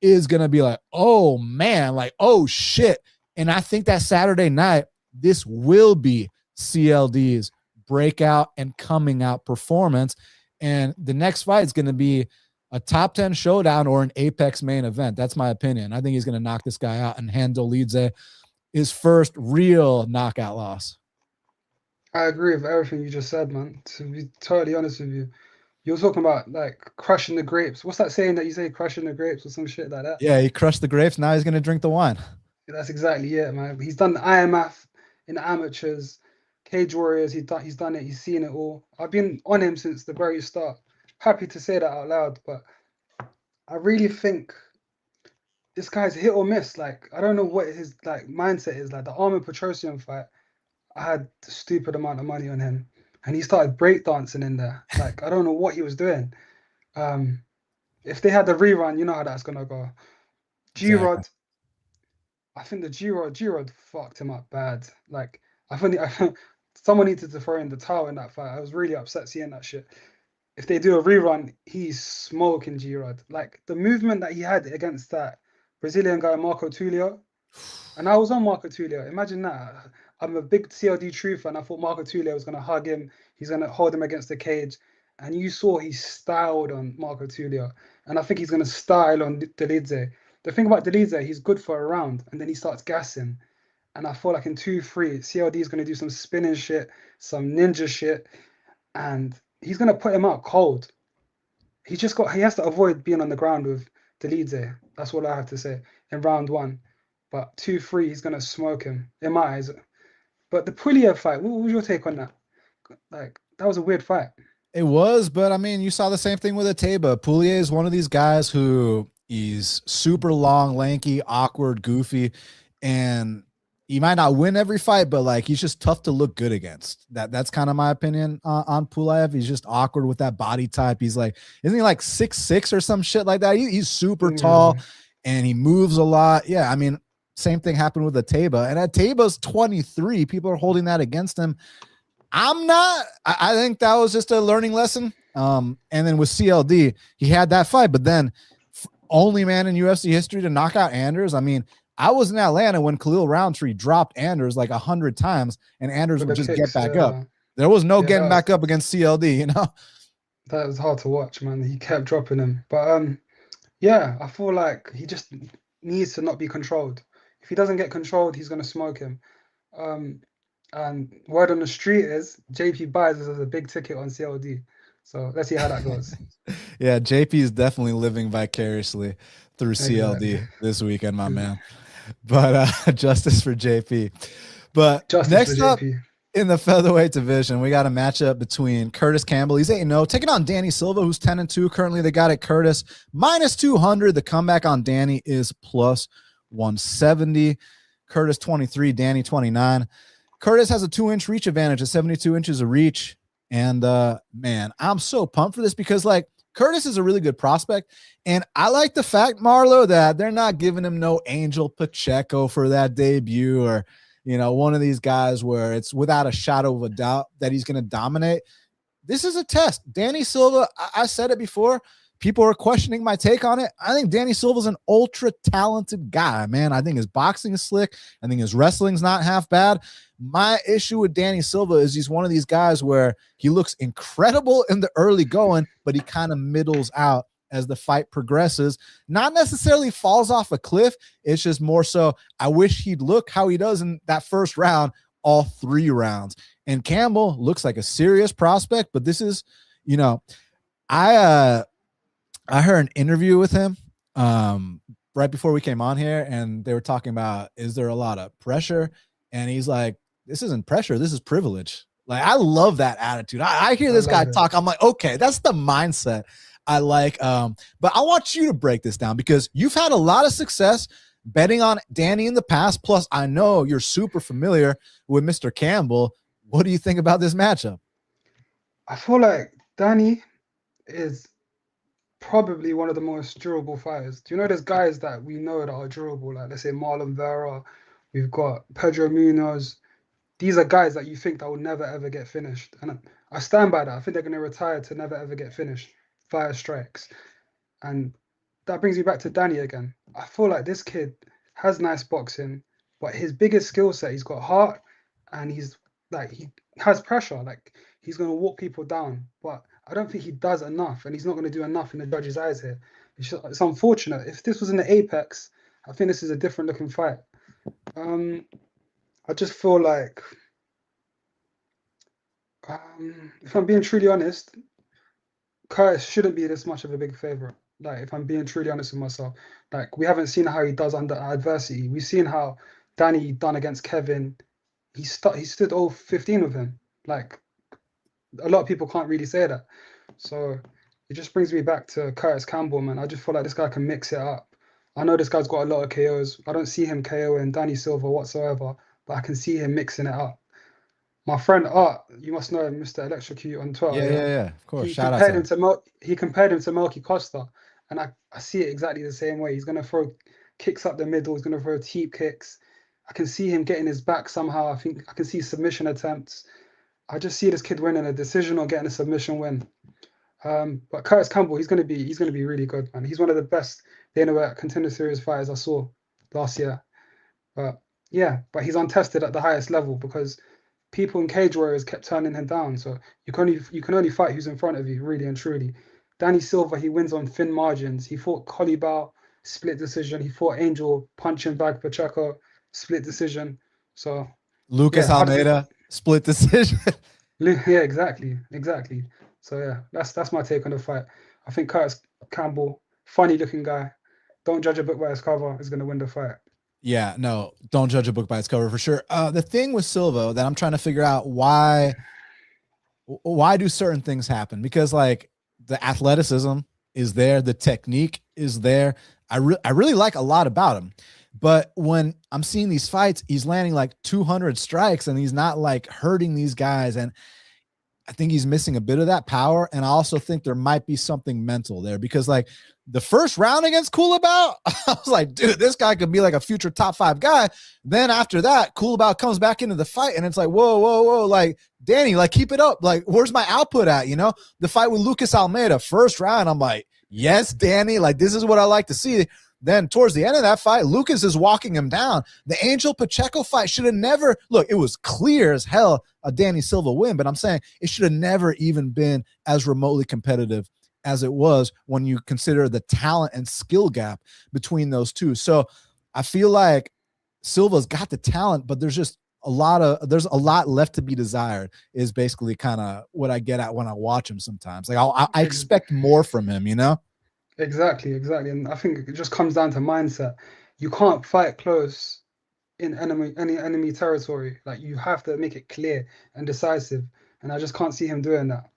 is going to be like, oh, man, like, oh, shit. And I think that Saturday night, this will be CLD's breakout and coming out performance. And the next fight is going to be a top 10 showdown or an Apex main event. That's my opinion. I think he's going to knock this guy out and hand Dolidze his first real knockout loss. I agree with everything you just said, man. To be totally honest with you, you were talking about like crushing the grapes. What's that saying that you say, crushing the grapes or some shit like that? Yeah, he crushed the grapes. Now he's going to drink the wine. That's exactly it, man. He's done the IMF in the amateurs, Cage Warriors. He's done it. He's seen it all. I've been on him since the very start. Happy to say that out loud, but I really think this guy's hit or miss. Like, I don't know what his like mindset is. Like the Armin Petrosian fight, I had a stupid amount of money on him, and he started breakdancing in there. Like, I don't know what he was doing. If they had the rerun, you know how that's gonna go. G-Rod, Exactly. I think the G-Rod fucked him up bad. Like, I think someone needed to throw in the towel in that fight. I was really upset seeing that shit. If they do a rerun, he's smoking G-Rod. Like, the movement that he had against that Brazilian guy, Marco Tulio, and I was on Marco Tulio. Imagine that. I'm a big CLD truther, and I thought Marco Tulio was going to hug him. He's going to hold him against the cage. And you saw he styled on Marco Tulio. And I think he's going to style on Dolidze. The thing about Dolidze, he's good for a round, and then he starts gassing. And I feel like in 2-3, CLD is going to do some spinning shit, some ninja shit, and he's going to put him out cold. He has to avoid being on the ground with Dolidze. That's all I have to say in round 1. but 2-3, he's gonna smoke him in my eyes. But the Pulia fight, what was your take on that? Like, that was a weird fight. It was, but I mean, you saw the same thing with Ateba. Poulier is one of these guys who he's super long, lanky, awkward, goofy, and he might not win every fight, but like he's just tough to look good against. That's kind of my opinion on Pulev. He's just awkward with that body type. He's like, isn't he like 6'6" or some shit like that? He's super tall and he moves a lot. Yeah, I mean, same thing happened with Ateba, and Ateba's 23. People are holding that against him. I'm not. I think that was just a learning lesson. And then with CLD, he had that fight, but then only man in UFC history to knock out Anders. I mean, I was in Atlanta when Khalil Roundtree dropped Anders like 100 times, and Anders would just get back up. There was no getting back up against CLD, you know? That was hard to watch, man. He kept dropping him. But yeah, I feel like he just needs to not be controlled. If he doesn't get controlled, he's gonna smoke him. And word on the street is JP buys us as a big ticket on CLD. So let's see how that goes. Yeah, JP is definitely living vicariously through CLD this weekend, my man. But justice for JP. But justice next up in the featherweight division, we got a matchup between Curtis Campbell. He's 8-0, taking on Danny Silva, who's 10-2. Currently, they got it Curtis -200. The comeback on Danny is +170. Curtis 23, Danny 29. Curtis has a 2-inch reach advantage at 72 inches of reach. And man, I'm so pumped for this because like Curtis is a really good prospect. And I like the fact, Marlo, that they're not giving him no Angel Pacheco for that debut or, you know, one of these guys where it's without a shadow of a doubt that he's going to dominate. This is a test. Danny Silva, I said it before. People are questioning my take on it. I think Danny Silva's an ultra talented guy, man. I think his boxing is slick. I think his wrestling's not half bad. My issue with Danny Silva is he's one of these guys where he looks incredible in the early going, but he kind of middles out as the fight progresses. Not necessarily falls off a cliff. It's just more so I wish he'd look how he does in that first round, all 3 rounds. And Campbell looks like a serious prospect, but this is, you know, I heard an interview with him right before we came on here, and they were talking about, is there a lot of pressure? And he's like, this isn't pressure. This is privilege. Like, I love that attitude. I hear this guy talk. I'm like, okay, that's the mindset I like. But I want you to break this down because you've had a lot of success betting on Danny in the past. Plus, I know you're super familiar with Mr. Campbell. What do you think about this matchup? I feel like Danny is probably one of the most durable fighters. Do you know there's guys that we know that are durable? Like, let's say Marlon Vera. We've got Pedro Munoz. These are guys that you think that will never, ever get finished. And I stand by that. I think they're going to retire to never, ever get finished. Fire strikes. And that brings me back to Danny again. I feel like this kid has nice boxing, but his biggest skill set, he's got heart and he has pressure. Like, he's going to walk people down. But I don't think he does enough, and he's not going to do enough in the judges' eyes here. It's unfortunate. If this was in the Apex, I think this is a different looking fight. I just feel like, if I'm being truly honest, Kurtis shouldn't be this much of a big favorite. Like, if I'm being truly honest with myself, like, we haven't seen how he does under adversity. We've seen how Danny done against Kevin. He stood all 15 with him. Like, a lot of people can't really say that. So it just brings me back to Curtis Campbell, man. I just feel like this guy can mix it up. I know this guy's got a lot of KOs. I don't see him KOing Danny Silva whatsoever, but I can see him mixing it up. My friend Art, you must know him, Mr. Electrocute on Twitter. Yeah, of course. He compared him to Melky Costa, and I see it exactly the same way. He's going to throw kicks up the middle. He's going to throw teep kicks. I can see him getting his back somehow. I think I can see submission attempts. I just see this kid winning a decision or getting a submission win. But Curtis Campbell, he's gonna be really good, man. He's one of the best Dana Contender Series fighters I saw last year. But yeah, he's untested at the highest level because people in Cage Warriors kept turning him down. So you can only fight who's in front of you, really and truly. Danny Silva, he wins on thin margins. He fought Colibao, split decision. He fought Angel, punching bag Pacheco, split decision. So Lucas Almeida, split decision. Yeah, exactly. So yeah, that's my take on the fight. I think Curtis Campbell, funny looking guy, don't judge a book by its cover, is going to win the fight. Yeah, no, don't judge a book by its cover for sure. The thing with Silva that I'm trying to figure out, why do certain things happen? Because like the athleticism is there, the technique is there. I really like a lot about him. But when I'm seeing these fights, he's landing like 200 strikes and he's not like hurting these guys. And I think he's missing a bit of that power. And I also think there might be something mental there because, like, the first round against Coolabout, I was like, dude, this guy could be like a future top 5 guy. Then after that, Coolabout comes back into the fight, and it's like, whoa, whoa, whoa. Like, Danny, like, keep it up. Like, where's my output at? You know, the fight with Lucas Almeida, first round, I'm like, yes, Danny, like, this is what I like to see. Then towards the end of that fight, Lucas is walking him down. The Angel Pacheco fight should have never look. It was clear as hell a Danny Silva win, but I'm saying it should have never even been as remotely competitive as it was when you consider the talent and skill gap between those two. So I feel like Silva's got the talent, but there's a lot left to be desired is basically kind of what I get at when I watch him sometimes. Like I expect more from him, you know? Exactly, exactly. And I think it just comes down to mindset. You can't fight close in any enemy territory. Like you have to make it clear and decisive. And I just can't see him doing that.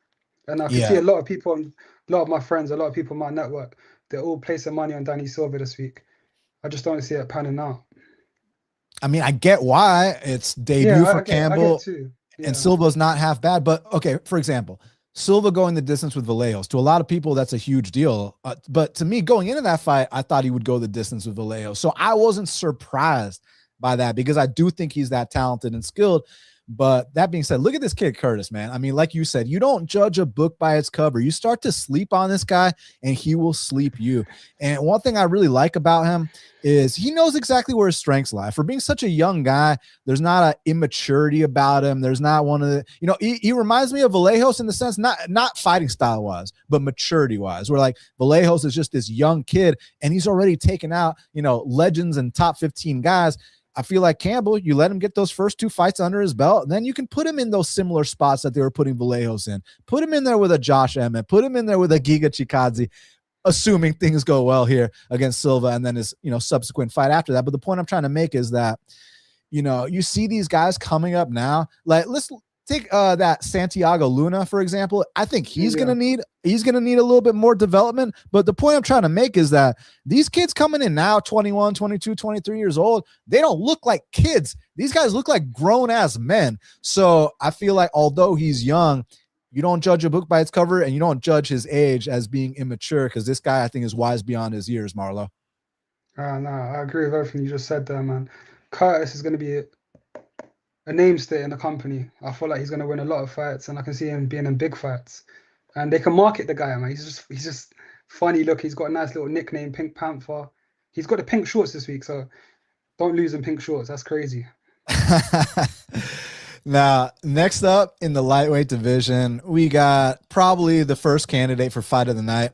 And I can see Yeah. a lot of people, a lot of my friends, a lot of people in my network, they're all placing money on Danny Silva this week. I just don't see it panning out. I mean, I get why it's Yeah, debut for I get it Campbell too. and Yeah, Silva's not half bad. But okay, for example, Silva going the distance with Vallejos. To a lot of people, that's a huge deal. But to me, going into that fight, I thought he would go the distance with Vallejos. So I wasn't surprised by that because I do think he's that talented and skilled. But that being said, look at this kid, Kurtis, man. I mean, like you said, you don't judge a book by its cover. You start to sleep on this guy, and he will sleep you. And one thing I really like about him is he knows exactly where his strengths lie. For being such a young guy, there's not an immaturity about him. There's not one of the, he reminds me of Vallejos in the sense, not fighting style wise, but maturity wise, where like Vallejos is just this young kid and he's already taken out, legends and top 15 guys. I feel like Campbell, you let him get those first 2 fights under his belt, and then you can put him in those similar spots that they were putting Vallejos in. Put him in there with a Josh Emmett. Put him in there with a Giga Chikadze, assuming things go well here against Silva and then his, subsequent fight after that. But the point I'm trying to make is that, you see these guys coming up now. Like, let's take that Santiago Luna, for example. I think he's gonna need a little bit more development. But the point I'm trying to make is that these kids coming in now, 21, 22, 23 years old, they don't look like kids. These guys look like grown-ass men. So I feel like although he's young, you don't judge a book by its cover and you don't judge his age as being immature because this guy, I think, is wise beyond his years, Marlo. no, I agree with everything you just said there, man. Curtis is going to be a name state in the company. I feel like he's going to win a lot of fights, and I can see him being in big fights. And they can market the guy, man. He's just funny look. He's got a nice little nickname, Pink Panther. He's got the pink shorts this week, so don't lose in pink shorts. That's crazy. Now, next up in the lightweight division, we got probably the first candidate for fight of the night.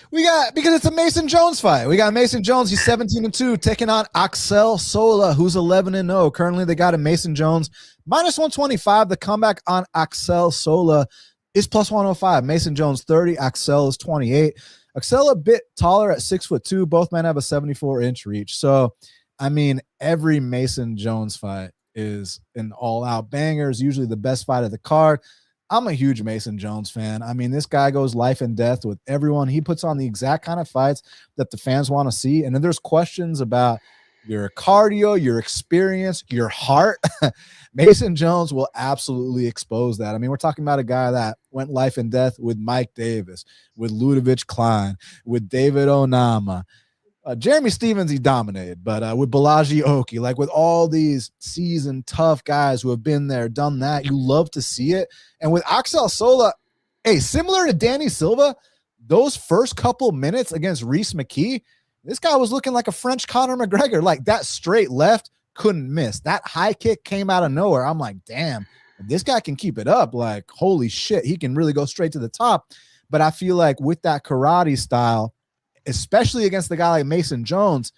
Because it's a Mason Jones fight. We got Mason Jones. He's 17-2, taking on Axel Sola, who's 11-0. Currently, they got a Mason Jones minus 125. The comeback on Axel Sola is plus 105. Mason Jones 30. Axel is 28. Axel a bit taller at 6'2". Both men have a 74-inch reach. So, I mean, every Mason Jones fight is an all-out banger. Is usually the best fight of the card. I'm a huge Mason Jones fan. I mean, this guy goes life and death with everyone. He puts on the exact kind of fights that the fans want to see. And then there's questions about your cardio, your experience, your heart. Mason Jones will absolutely expose that. I mean, we're talking about a guy that went life and death with Mike Davis, with Ludovic Klein, with David Onama. Jeremy Stevens, he dominated, but with Balaji Oki, like with all these seasoned, tough guys who have been there, done that, you love to see it. And with Axel Sola, hey, similar to Danny Silva, those first couple minutes against Reese McKee, this guy was looking like a French Conor McGregor. Like that straight left, couldn't miss. That high kick came out of nowhere. I'm like, damn, if this guy can keep it up, like, holy shit, he can really go straight to the top. But I feel like with that karate style, especially against the guy like Mason Jones,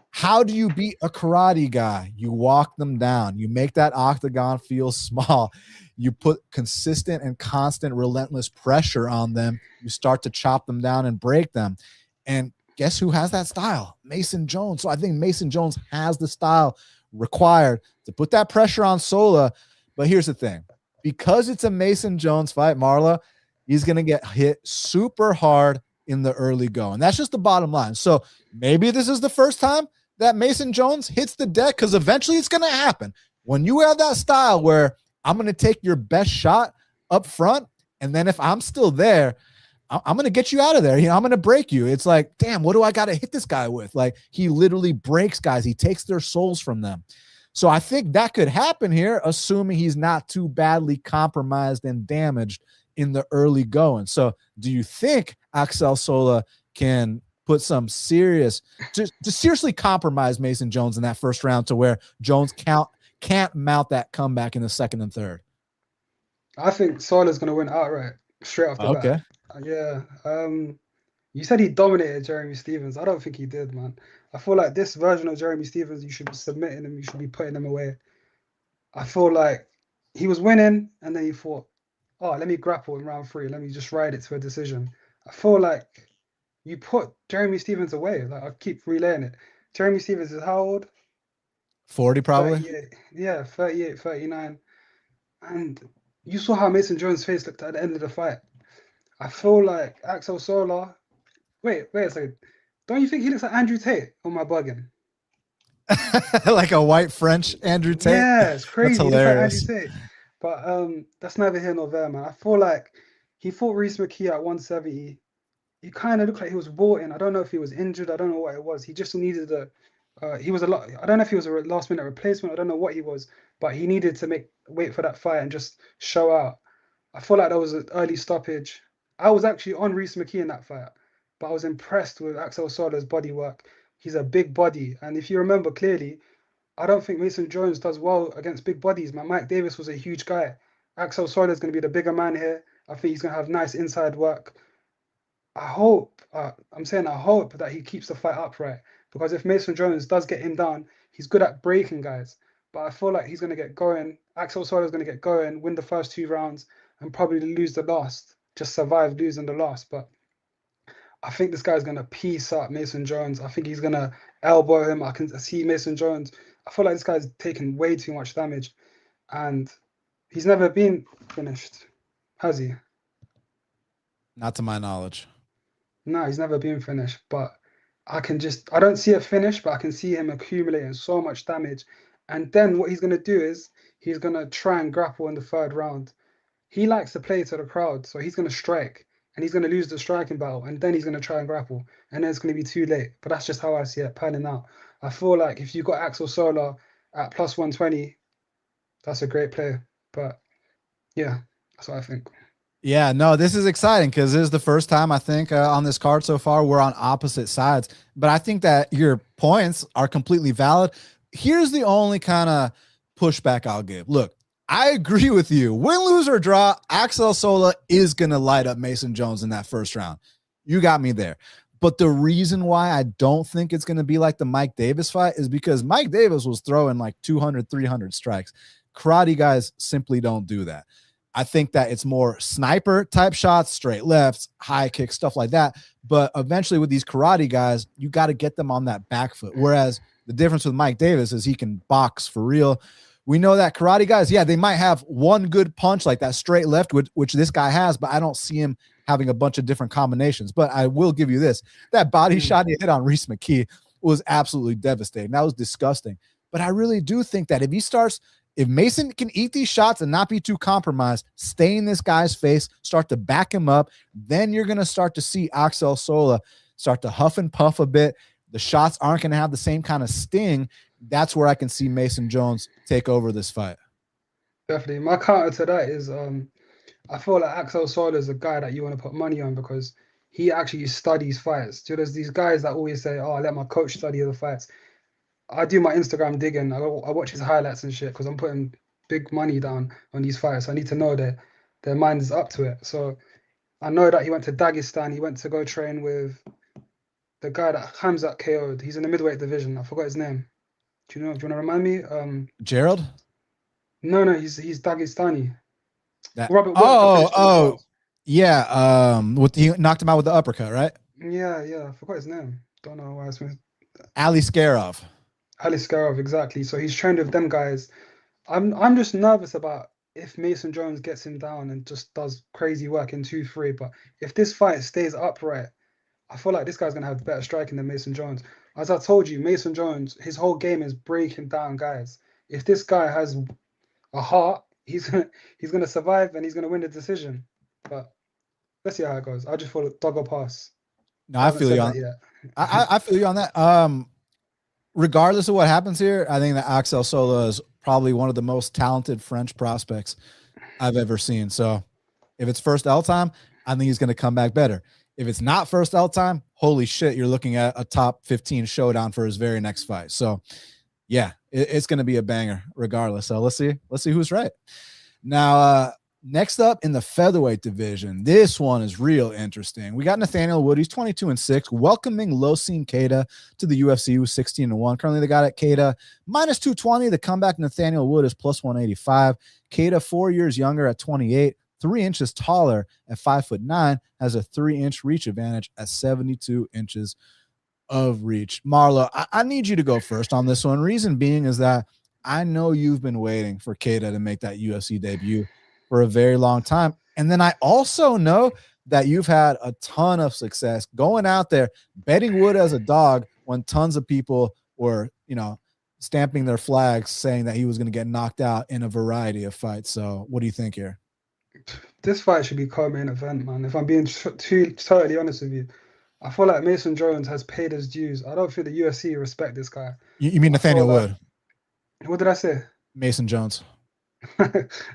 how do you beat a karate guy? You walk them down. You make that octagon feel small. You put consistent and constant relentless pressure on them. You start to chop them down and break them. And guess who has that style? Mason Jones. So I think Mason Jones has the style required to put that pressure on Sola. But here's the thing. Because it's a Mason Jones fight, Marla, he's going to get hit super hard in the early go. And that's just the bottom line. So maybe this is the first time that Mason Jones hits the deck, because eventually it's going to happen. When you have that style where I'm going to take your best shot up front, and then if I'm still there, I'm going to get you out of there. I'm going to break you. It's like, damn, what do I got to hit this guy with? Like, he literally breaks guys. He takes their souls from them. So I think that could happen here, assuming he's not too badly compromised and damaged in the early going. So do you think Axel Sola can put some serious, to seriously compromise Mason Jones in that first round to where Jones can't mount that comeback in the second and third? I think Sola's going to win outright, straight off the bat. Yeah. You said he dominated Jeremy Stephens. I don't think he did, man. I feel like this version of Jeremy Stephens, you should be submitting him. You should be putting him away. I feel like he was winning, and then he thought, oh, let me grapple in round 3. Let me just ride it to a decision. I feel like you put Jeremy Stephens away. Like, I keep relaying it. Jeremy Stephens is how old? 40 probably? 38. Yeah, 38, 39. And you saw how Mason Jones' face looked at the end of the fight. I feel like Axel Sola... Wait a second. Don't you think he looks like Andrew Tate? Or am I bugging? Like a white French Andrew Tate? Yeah, it's crazy. That's hilarious. He looks like Andrew Tate. But that's neither here nor there, man. I feel like he fought Reece McKee at 170. He kind of looked like he was bought in. I don't know if he was injured. I don't know what it was. He just needed he was a lot. I don't know if he was a last minute replacement. I don't know what he was, but he needed to wait for that fight and just show out. I feel like that was an early stoppage. I was actually on Reece McKee in that fight, but I was impressed with Axel Sola's body work. He's a big body, and if you remember clearly, I don't think Mason Jones does well against big bodies. Man, Mike Davis was a huge guy. Axel Sola is going to be the bigger man here. I think he's going to have nice inside work. I hope that he keeps the fight upright, because if Mason Jones does get him down, he's good at breaking guys. But I feel like he's going to get going. Axel Sola is going to get going, win the first 2 rounds, and probably lose the last. Just survive losing the last. But I think this guy's going to piece up Mason Jones. I think he's going to elbow him. I can see Mason Jones. I feel like this guy's taken way too much damage, and he's never been finished, has he? Not to my knowledge. No, he's never been finished, but I don't see a finish, but I can see him accumulating so much damage. And then what he's going to do is he's going to try and grapple in the 3rd round. He likes to play to the crowd, so he's going to strike, and he's going to lose the striking battle, and then he's going to try and grapple, and then it's going to be too late. But that's just how I see it panning out. I feel like if you got Axel Sola at plus 120, that's a great play. But yeah, that's what I think. Yeah, no, this is exciting because this is the first time I think on this card so far we're on opposite sides. But I think that your points are completely valid. Here's the only kind of pushback I'll give. Look, I agree with you. Win, lose, or draw, Axel Sola is going to light up Mason Jones in that first round. You got me there. But the reason why I don't think it's going to be like the Mike Davis fight is because Mike Davis was throwing like 200, 300 strikes. Karate guys simply don't do that. I think that it's more sniper type shots, straight lefts, high kicks, stuff like that. But eventually with these karate guys, you got to get them on that back foot. Whereas the difference with Mike Davis is he can box for real. We know that karate guys, yeah, they might have one good punch like that straight left, which this guy has, but I don't see him having a bunch of different combinations. But I will give you this. That body shot he hit on Reece McKee was absolutely devastating. That was disgusting. But I really do think that if Mason can eat these shots and not be too compromised, stay in this guy's face, start to back him up, then you're going to start to see Axel Sola start to huff and puff a bit. The shots aren't going to have the same kind of sting. That's where I can see Mason Jones take over this fight. Definitely. My counter to that is I feel like Axel Sola is a guy that you want to put money on because he actually studies fights. So there's these guys that always say, oh, I let my coach study the fights. I do my Instagram digging. I watch his highlights and shit because I'm putting big money down on these fights. I need to know that their mind is up to it. So I know that he went to Dagestan. He went to go train with the guy that Hamzat KO'd. He's in the middleweight division. I forgot his name. Do you want to remind me? Gerald? No, he's Dagestani. Robert. Yeah. He knocked him out with the uppercut, right? Yeah. I forgot his name. Don't know why it's Ali Skarov. Aliskerov, exactly. So he's trained with them guys. I'm just nervous about if Mason Jones gets him down and just does crazy work in 2-3. But if this fight stays upright, I feel like this guy's gonna have better striking than Mason Jones. As I told you, Mason Jones, his whole game is breaking down guys. If this guy has a heart, he's gonna survive and he's gonna win the decision. But let's see how it goes. I just feel dog or pass. No, I feel you on that. I feel you on that. Regardless of what happens here, I think that Axel Sola is probably one of the most talented French prospects I've ever seen. So if it's first L time, I think he's going to come back better. If it's not first L time, holy shit, you're looking at a top 15 showdown for his very next fight. So yeah, it's going to be a banger regardless. So let's see who's right. Now, next up in the featherweight division, this one is real interesting. We got Nathaniel Wood. He's 22-6, welcoming Losene Keita to the UFC, who's 16-1. Currently, they got at Keita minus 220. The comeback Nathaniel Wood is plus 185. Keita, 4 years younger at 28, 3 inches taller at 5'9", has a 3-inch reach advantage at 72 inches of reach. Marlo, I need you to go first on this one. Reason being is that I know you've been waiting for Keita to make that UFC debut for a very long time. And then I also know that you've had a ton of success going out there, betting Wood as a dog when tons of people were, stamping their flags saying that he was going to get knocked out in a variety of fights. So what do you think here? This fight should be co-main event, man. If I'm being totally honest with you, I feel like Mason Jones has paid his dues. I don't think the UFC respect this guy. You mean Nathaniel Wood? What did I say? Mason Jones.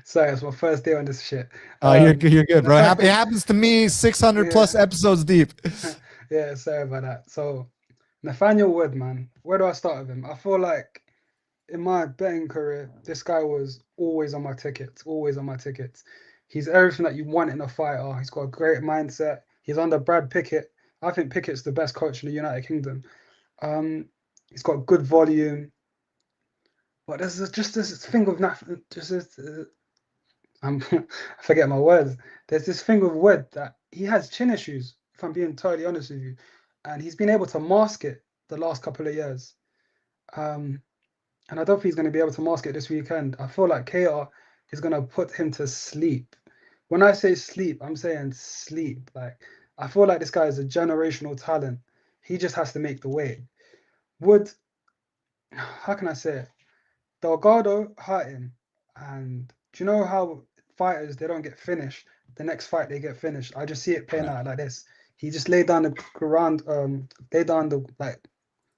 Sorry, it's my first day on this shit. You're good, bro. It happens to me 600 plus episodes deep. Yeah, sorry about that. So Nathaniel Wood, man, where do I start with him? I feel like in my betting career, this guy was always on my tickets, He's everything that you want in a fighter. He's got a great mindset. He's under Brad Pickett. I think Pickett's the best coach in the United Kingdom. He's got good volume. But there's just this thing with I forget my words. There's this thing with Wood that he has chin issues, if I'm being totally honest with you. And he's been able to mask it the last couple of years. And I don't think he's going to be able to mask it this weekend. I feel like Keita is going to put him to sleep. When I say sleep, I'm saying sleep. Like, I feel like this guy is a generational talent. He just has to make the weight. Wood, how can I say it? Delgado hurt him. And do you know how fighters, they don't get finished? The next fight, they get finished. I just see it playing out like this. He just laid down the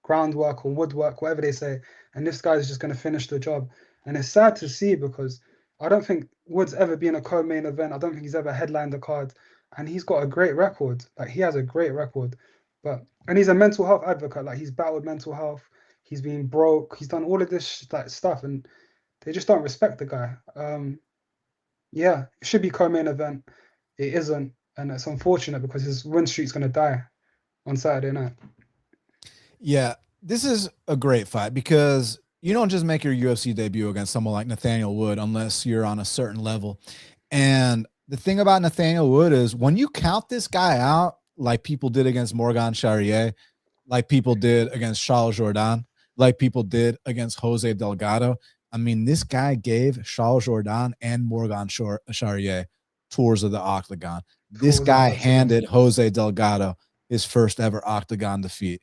groundwork or woodwork, whatever they say, and this guy's just going to finish the job. And it's sad to see because I don't think Wood's ever been a co-main event. I don't think he's ever headlined the card, and he's got a great record. Like, he has a great record, and he's a mental health advocate. Like, he's battled mental health. He's been broke. He's done all of this stuff, and they just don't respect the guy. Yeah, it should be co-main event. It isn't, and it's unfortunate because his win streak's going to die on Saturday night. Yeah, this is a great fight because you don't just make your UFC debut against someone like Nathaniel Wood unless you're on a certain level. And the thing about Nathaniel Wood is when you count this guy out, like people did against Morgan Charrier, like people did against Charles Jourdain, like people did against Jose Delgado. I mean, this guy gave Charles Jourdain and Morgan Charrier tours of the octagon. This guy handed Jose Delgado his first ever octagon defeat.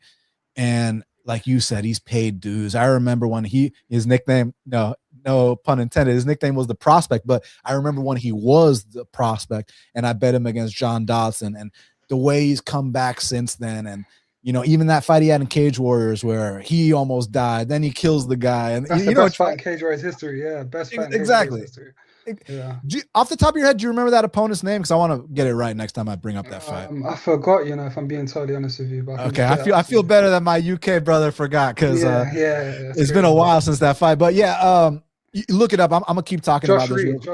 And like you said, he's paid dues. I remember when his nickname, no pun intended, his nickname was the Prospect, but I remember when he was the Prospect and I bet him against John Dodson, and the way he's come back since then. And, even that fight he had in Cage Warriors where he almost died, then he kills the guy. And that's the best fight in Cage Warriors history. Yeah, best fight in Cage Warriors history. Yeah. Off the top of your head, do you remember that opponent's name? Because I want to get it right next time I bring up that fight. I forgot, if I'm being totally honest with you. But okay, I feel better than my UK brother forgot because it's been a while since that fight. But yeah, look it up. I'm gonna keep talking about this.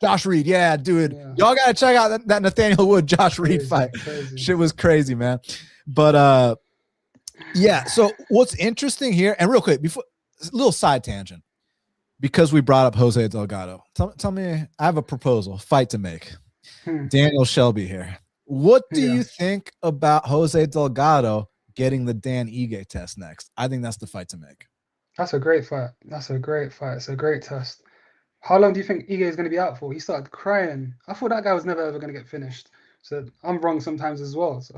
Josh Reed, yeah, dude. Yeah. Y'all gotta check out that Nathaniel Wood Josh Reed fight. Crazy. Shit was crazy, man. But yeah. So what's interesting here, and real quick, before a little side tangent. Because we brought up Jose Delgado, tell me, I have a proposal, fight to make. Daniel Shelby here. What do you think about Jose Delgado getting the Dan Ige test next. I think that's the fight to make. That's a great fight. That's a great fight. It's a great test. How long do you think Ige is going to be out for? He started crying. I thought that guy was never ever going to get finished. So I'm wrong sometimes as well. So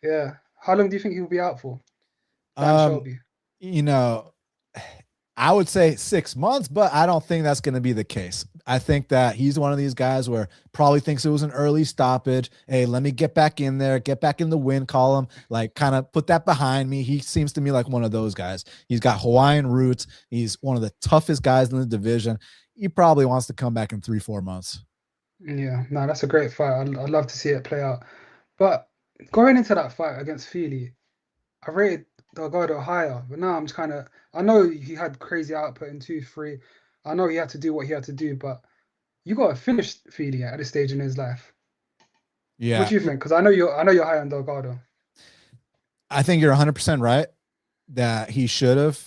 yeah. How long do you think he'll be out for? Dan Um, Shelby. you know, I would say 6 months, but I don't think that's going to be the case. I think that he's one of these guys where probably thinks it was an early stoppage. Hey, let me get back in there, get back in the win column, like kind of put that behind me. He seems to me like one of those guys. He's got Hawaiian roots. He's one of the toughest guys in the division. He probably wants to come back in 3-4 months. Yeah, no, that's a great fight. I'd love to see it play out. But going into that fight against Feely, I rated Delgado higher, but now I'm just kind of. I know he had crazy output in 2-3. I know he had to do what he had to do, but you got to finish Feely at this stage in his life. What Yeah, do you think? Because I know you're high on Delgado. I think you're 100% right that he should have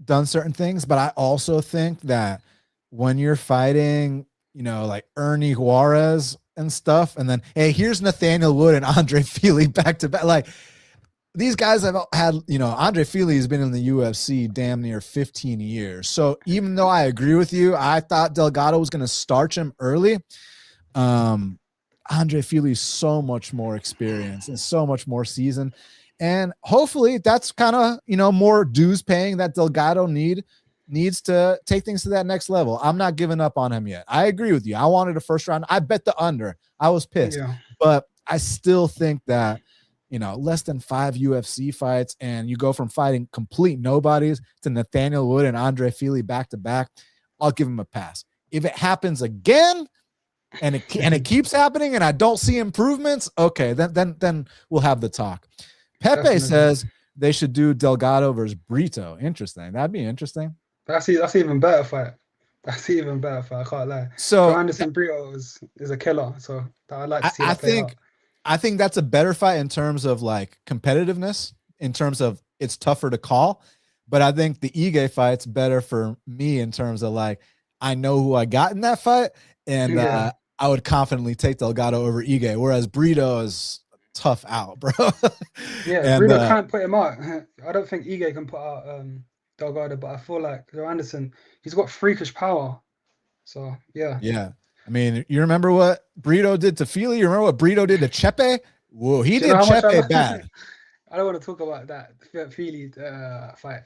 done certain things, but I also think that when you're fighting, like Ernie Juarez and stuff, and then hey, here's Nathaniel Wood and Andre Feely back to back, like these guys have had, Andre Feely has been in the UFC damn near 15 years. So even though I agree with you, I thought Delgado was going to starch him early. Andre Feely's so much more experience and so much more seasoned. And hopefully that's kind of, more dues paying that Delgado needs to take things to that next level. I'm not giving up on him yet. I agree with you. I wanted a first round. I bet the under. I was pissed. Yeah, But I still think that, less than 5 UFC fights, and you go from fighting complete nobodies to Nathaniel Wood and Andre Feely back to back, I'll give him a pass. If it happens again, and it keeps happening, and I don't see improvements, okay, then we'll have the talk. Pepe definitely. says they should do Delgado versus Brito. Interesting. That'd be interesting. That's even better fight. That's even better fight. I can't lie. Joe So Anderson Brito is a killer. So I'd like to see I that play out. think that's a better fight in terms of like competitiveness, in terms of it's tougher to call. But I think the Ige fight's better for me in terms of like I know who I got in that fight, and Yeah. I would confidently take Delgado over Ige, whereas Brito is tough out, bro. Yeah, And Brito can't put him out. I don't think Ige can put out Delgado, but I feel like Joe Anderson, he's got freakish power. So yeah. yeah, I mean, you remember what Brito did to Feely? You remember what Brito did to Chepe? Whoa, he Do you know did how much I Chepe bad. I don't want to talk about that Feely fight.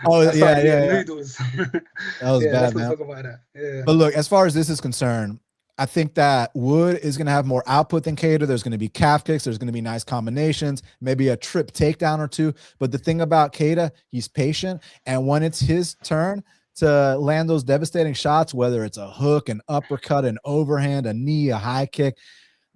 Oh That yeah, started yeah, eating yeah. noodles. That was Yeah, let's bad, not man. talk about that. Yeah. But look, as far as this is concerned, I think that Wood is going to have more output than Keita. There's going to be calf kicks. There's going to be nice combinations, maybe a trip takedown or two. But the thing about Keita, he's patient. And when it's his turn to land those devastating shots, whether it's a hook, an uppercut, an overhand, a knee, a high kick,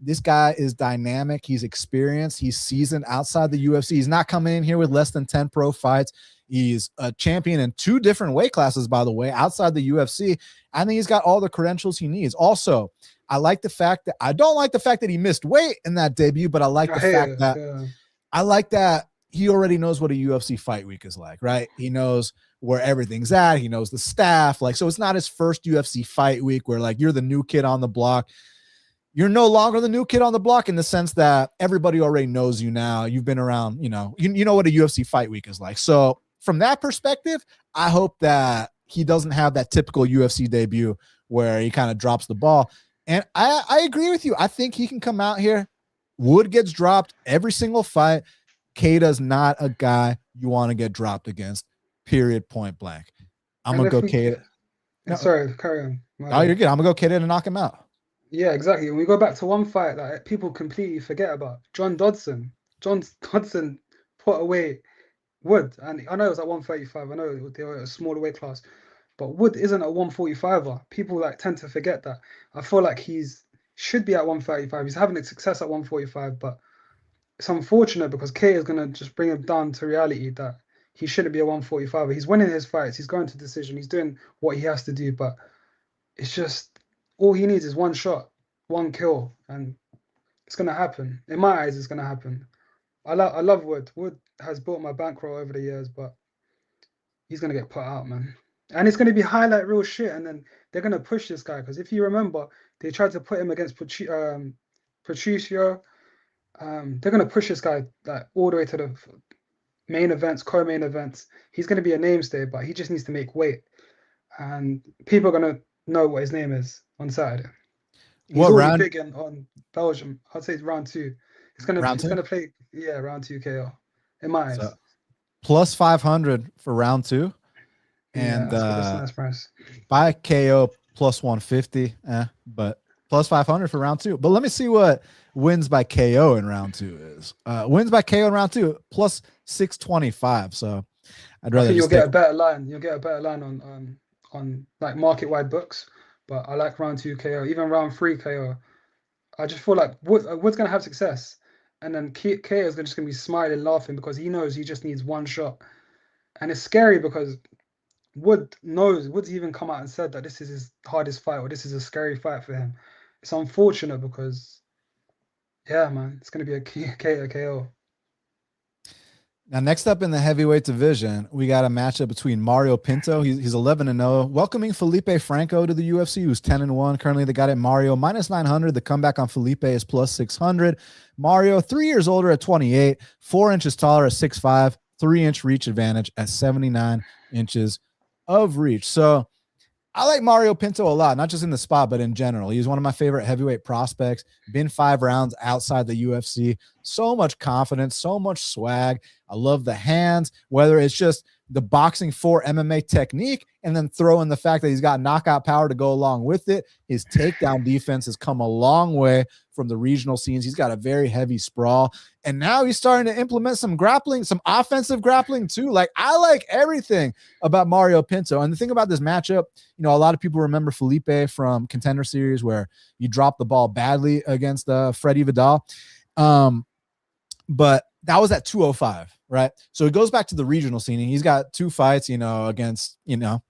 this guy is dynamic. He's experienced. He's seasoned outside the UFC. He's not coming in here with less than 10 pro fights. He's a champion in 2 different weight classes, by the way, outside the UFC. I think he's got all the credentials he needs. Also, I don't like the fact that he missed weight in that debut, but I like the fact that he already knows what a UFC fight week is like, right? He knows where everything's at. He knows the staff. Like, so it's not his first UFC fight week where like you're the new kid on the block. You're no longer the new kid on the block in the sense that everybody already knows you now. You've been around, you know what a UFC fight week is like. So from that perspective, I hope that he doesn't have that typical UFC debut where he kind of drops the ball. And I agree with you. I think he can come out here. Wood gets dropped every single fight. Keita's not a guy you want to get dropped against, period, point blank. I'm going to go Keita. No, sorry, carry on. Oh, you're good. I'm going to go Keita to knock him out. Yeah, exactly. When we go back to one fight that people completely forget about, John Dodson. John Dodson put away Wood, and I know it was at 135. I know they were a smaller weight class, but Wood isn't a 145er. People like tend to forget that. I feel like should be at 135. He's having success at 145, but it's unfortunate because K is gonna just bring him down to reality that he shouldn't be a 145er. He's winning his fights. He's going to decision. He's doing what he has to do, but it's just all he needs is one shot, one kill, and it's gonna happen. In my eyes, it's gonna happen. I love Wood. Wood has built my bankroll over the years, but he's gonna get put out, man. And it's gonna be highlight real shit, and then they're gonna push this guy because if you remember, they tried to put him against Patricio, they're gonna push this guy like all the way to the main events, co-main events. He's gonna be a mainstay, but he just needs to make weight, and people are gonna know what his name is on Saturday. He's What already round? big on Belgium. I'd say it's round 2. Round He's two. gonna play round 2 KO in my So eyes. plus 500 for round 2, Yeah, and that's good. That's a nice price. by KO plus 150. But plus 500 for round 2. But let me see what wins by KO in round 2 is. Wins by KO in round 2 plus 625. So I'd I rather think you'll just take. get a better line. You'll get a better line on like market wide books. But I like round 2 KO, even round 3 KO. I just feel like Wood's gonna have success, and then KO is just gonna be smiling, laughing because he knows he just needs one shot, and it's scary because Wood's even come out and said that this is his hardest fight or this is a scary fight for him. It's unfortunate because yeah, man, it's gonna be a KO. Now, next up in the heavyweight division, we got a matchup between Mario Pinto. He's 11-0, welcoming Felipe Franco to the UFC, who's 10-1. Currently, they got it Mario minus 900. The comeback on Felipe is plus 600. Mario, 3 years older at 28, 4 inches taller at 6'5", 3-inch reach advantage at 79 inches of reach. So I like Mario Pinto a lot, not just in the spot, but in general. He's one of my favorite heavyweight prospects. Been 5 rounds outside the UFC. So much confidence, so much swag. I love the hands, whether it's just the boxing for MMA technique and then throw in the fact that he's got knockout power to go along with it. His takedown defense has come a long way from the regional scenes. He's got a very heavy sprawl. And now he's starting to implement some grappling, some offensive grappling too. Like, I like everything about Mario Pinto. And the thing about this matchup, you know, a lot of people remember Felipe from Contender Series where you dropped the ball badly against Freddie Vidal. But that was at 205, right? So it goes back to the regional scene. And he's got 2 fights, you know, against, you know,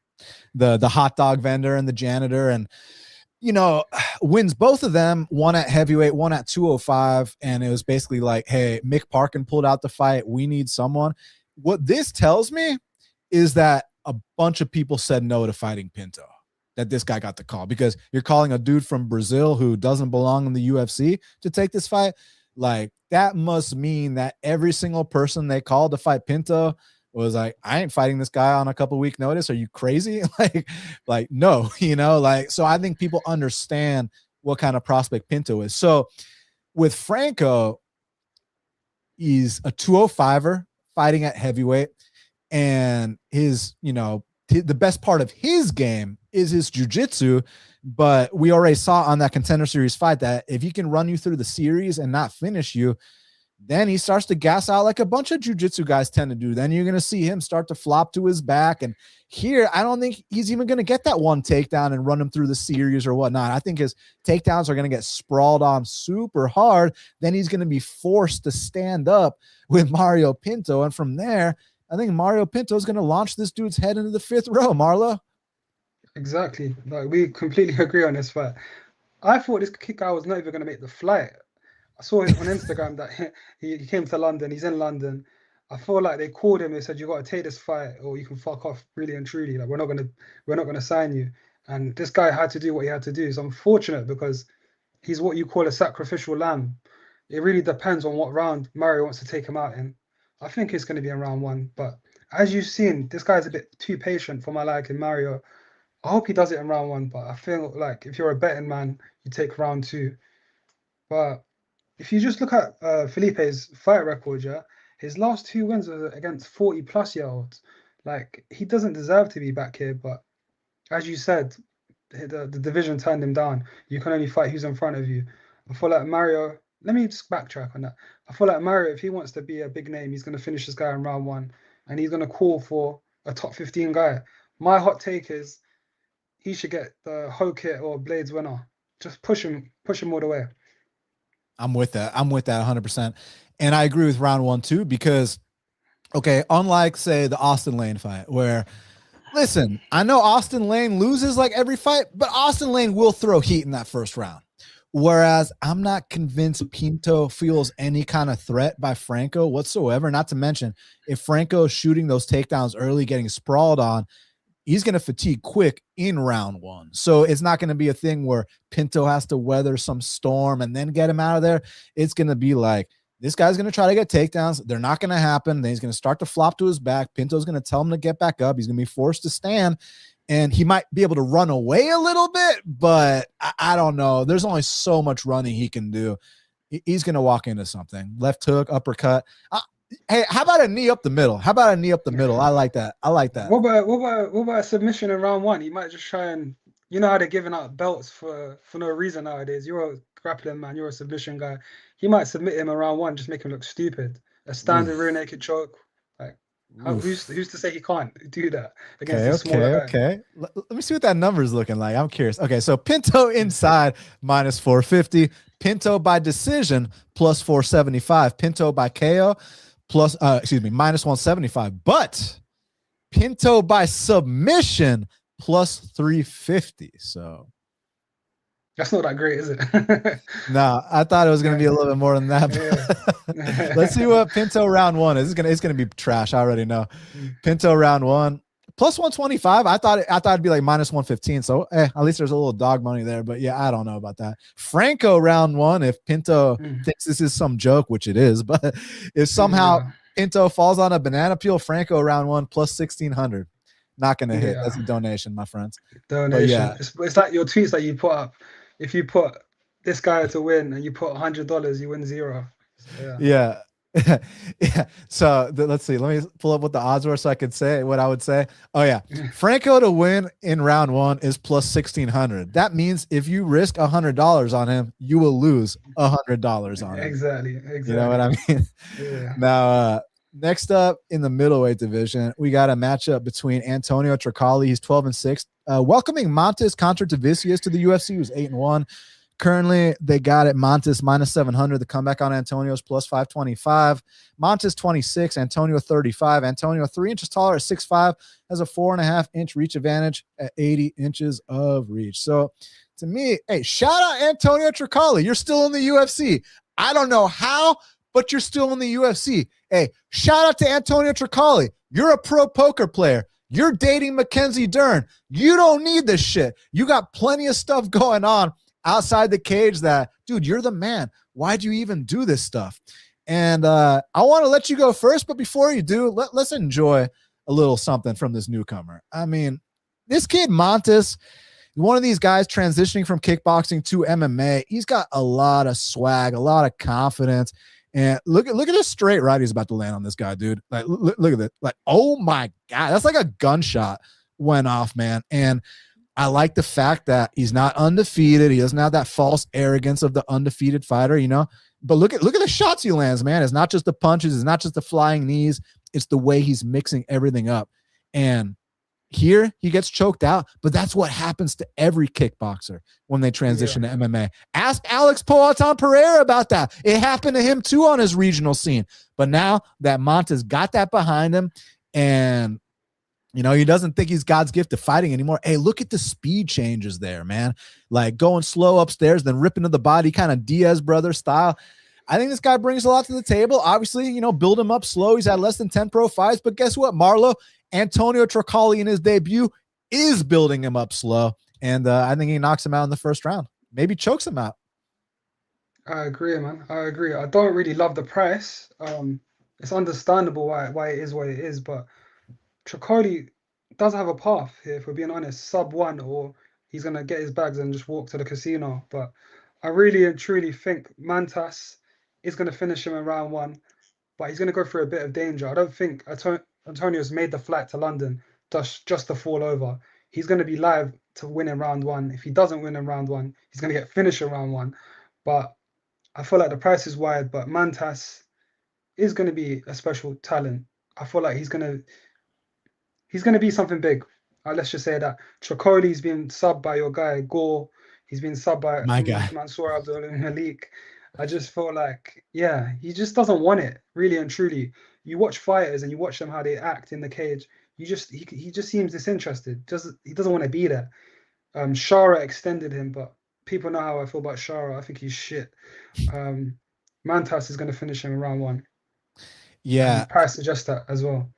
the hot dog vendor and the janitor, and you know, wins both of them, one at heavyweight, one at 205. And it was basically like, hey, Mick Parkin pulled out the fight. We need someone. What this tells me is that a bunch of people said no to fighting Pinto, that this guy got the call, because you're calling a dude from Brazil who doesn't belong in the UFC to take this fight. Like, that must mean that every single person they called to fight Pinto was like, I ain't fighting this guy on a couple week notice. Are you crazy? like no, you know, like, so I think people understand what kind of prospect Pinto is. So with Franco, he's a 205er fighting at heavyweight, and his, you know, the best part of his game is his jiu-jitsu. But we already saw on that Contender Series fight that if he can run you through the series and not finish you, then he starts to gas out like a bunch of jiu-jitsu guys tend to do. Then you're going to see him start to flop to his back. And here, I don't think he's even going to get that one takedown and run him through the series or whatnot. I think his takedowns are going to get sprawled on super hard. Then he's going to be forced to stand up with Mario Pinto. And from there, I think Mario Pinto is going to launch this dude's head into the 5th row, Marlo. Exactly. Like, we completely agree on this fight. I thought this guy was not even going to make the flight. I saw him on Instagram that he came to London. He's in London. I feel like they called him. They said, you got to take this fight or you can fuck off, really and truly. Like, we're not gonna sign you. And this guy had to do what he had to do. It's unfortunate because he's what you call a sacrificial lamb. It really depends on what round Mario wants to take him out in. I think it's going to be in round 1. But as you've seen, this guy's a bit too patient for my liking, Mario. I hope he does it in round 1. But I feel like if you're a betting man, you take round 2. But if you just look at Felipe's fight record, yeah, his last 2 wins were against 40-plus-year-olds. Like, he doesn't deserve to be back here, but as you said, the division turned him down. You can only fight who's in front of you. I feel like Mario, let me just backtrack on that. I feel like Mario, if he wants to be a big name, he's going to finish this guy in round 1, and he's going to call for a top 15 guy. My hot take is he should get the Hoke Hit or Blades winner. Just push him all the way. I'm with that 100%. And I agree with round 1 too, because, okay, unlike say the Austen Lane fight where, listen, I know Austen Lane loses like every fight, but Austen Lane will throw heat in that first round. Whereas I'm not convinced Pinto feels any kind of threat by Franco whatsoever. Not to mention, if Franco is shooting those takedowns early, getting sprawled on, he's going to fatigue quick in round 1. So it's not going to be a thing where Pinto has to weather some storm and then get him out of there. It's going to be like This guy's going to try to get takedowns. They're not going to happen. Then he's going to start to flop to his back. Pinto's going to tell him to get back up. He's going to be forced to stand, and he might be able to run away a little bit, but I don't know. There's only so much running he can do. He's going to walk into something. Left hook, uppercut. Hey, how about a knee up the middle? I like that. What about a submission in round one? You might just try and, you know how they're giving out belts for no reason nowadays. You're a grappling man. You're a submission guy. He might submit him in round one, just make him look stupid. A standard rear naked choke. Like, who's to say he can't do that against a smaller guy? Okay. Let me see what that number is looking like. I'm curious. Okay, so Pinto inside minus 450. Pinto by decision plus 475. Pinto by KO plus minus 175. But Pinto by submission plus 350. So that's not that great, is it? No, I thought it was going to be a little bit more than that. Yeah. Let's see what Pinto round one is. It's going to be trash. I already know. Pinto round one plus 125. I thought it'd be like minus 115. So at least there's a little dog money there. But yeah, I don't know about that. Franco round one. If Pinto thinks this is some joke, which it is, but if somehow Pinto falls on a banana peel, Franco round one plus 1600. Not going to hit. That's a donation, my friends. Donation. Yeah. It's like your tweets that you put up. If you put this guy to win and you put $100, you win $0. So, yeah. Yeah. So let's see. Let me pull up what the odds were so I could say what I would say. Oh yeah. Franco to win in round one is plus 1600. That means if you risk $100 on him, you will lose $100 on him. Exactly. You know what I mean? Yeah. Now, next up in the middleweight division, we got a matchup between Antonio Trocoli. He's 12-6. Welcoming Mantas Kondratavicius to the UFC, who's 8-1. Currently, they got it Mantas minus 700. The comeback on Antonio's plus 525. Mantas 26, Antonio 35. Antonio 3 inches taller at 6'5", has a 4.5-inch reach advantage at 80 inches of reach. So to me, hey, shout out Antonio Trocoli. You're still in the UFC. I don't know how, but you're still in the UFC. Hey, shout out to Antonio Trocoli. You're a pro poker player. You're dating Mackenzie Dern. You don't need this shit. You got plenty of stuff going on outside the cage that, dude, you're the man. Why'd you even do this stuff? And I want to let you go first, but before you do, let's enjoy a little something from this newcomer. I mean, this kid, Mantas, one of these guys transitioning from kickboxing to MMA. He's got a lot of swag, a lot of confidence. And look at this straight right he's about to land on this guy, dude. Like, look at it. Like, oh my God, that's like a gunshot went off, man. And I like the fact that he's not undefeated. He doesn't have that false arrogance of the undefeated fighter, you know. But look at the shots he lands, man. It's not just the punches, it's not just the flying knees, it's the way he's mixing everything up. And here he gets choked out, but that's what happens to every kickboxer when they transition to MMA. Ask Alex Poatan Pereira about that. It happened to him too on his regional scene. But now that Mantas got that behind him, and you know, he doesn't think he's God's gift to fighting anymore. Hey, look at the speed changes there, man. Like going slow upstairs, then ripping to the body, kind of Diaz brother style. I think this guy brings a lot to the table. Obviously, you know, build him up slow. He's had less than 10 pro fights, but guess what, Marlo? Antonio Trocoli in his debut is building him up slow, and I think he knocks him out in the first round. Maybe chokes him out. I agree, man. I agree. I don't really love the price. It's understandable why it is what it is, but Trocoli does have a path here, if we're being honest. Sub 1, or he's gonna get his bags and just walk to the casino. But I really and truly think Mantas is gonna finish him in round 1, but he's gonna go through a bit of danger. I don't think Antonio's made the flight to London just to fall over. He's going to be live to win in round 1. If he doesn't win in round 1, he's going to get finished in round 1. But I feel like the price is wide, but Mantas is going to be a special talent. I feel like he's going to be something big. Let's just say that. Trocoli's been subbed by your guy, Gore. He's been subbed by my guy, Movsar Evloev. I just feel like, yeah, he just doesn't want it, really and truly. You watch fighters and you watch them how they act in the cage. He just seems disinterested. He doesn't want to be there. Shara extended him, but people know how I feel about Shara. I think he's shit. Mantas is going to finish him in round 1. Yeah, price suggests that as well.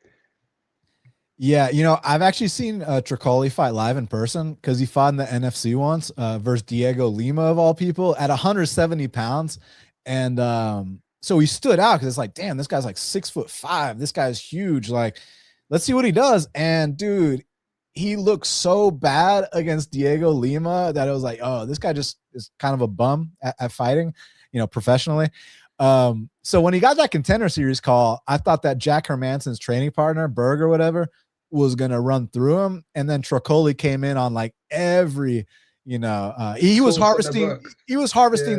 Yeah, you know, I've actually seen Trocoli fight live in person because he fought in the NFC once versus Diego Lima of all people at 170 pounds. And so he stood out because it's like, damn, this guy's like 6'5". This guy's huge. Like, let's see what he does. And dude, he looked so bad against Diego Lima that it was like, oh, this guy just is kind of a bum at fighting, professionally. So when he got that Contender Series call, I thought that Jack Hermansson's training partner, Berg or whatever, was gonna run through him, and then Trocoli came in on like every, he was harvesting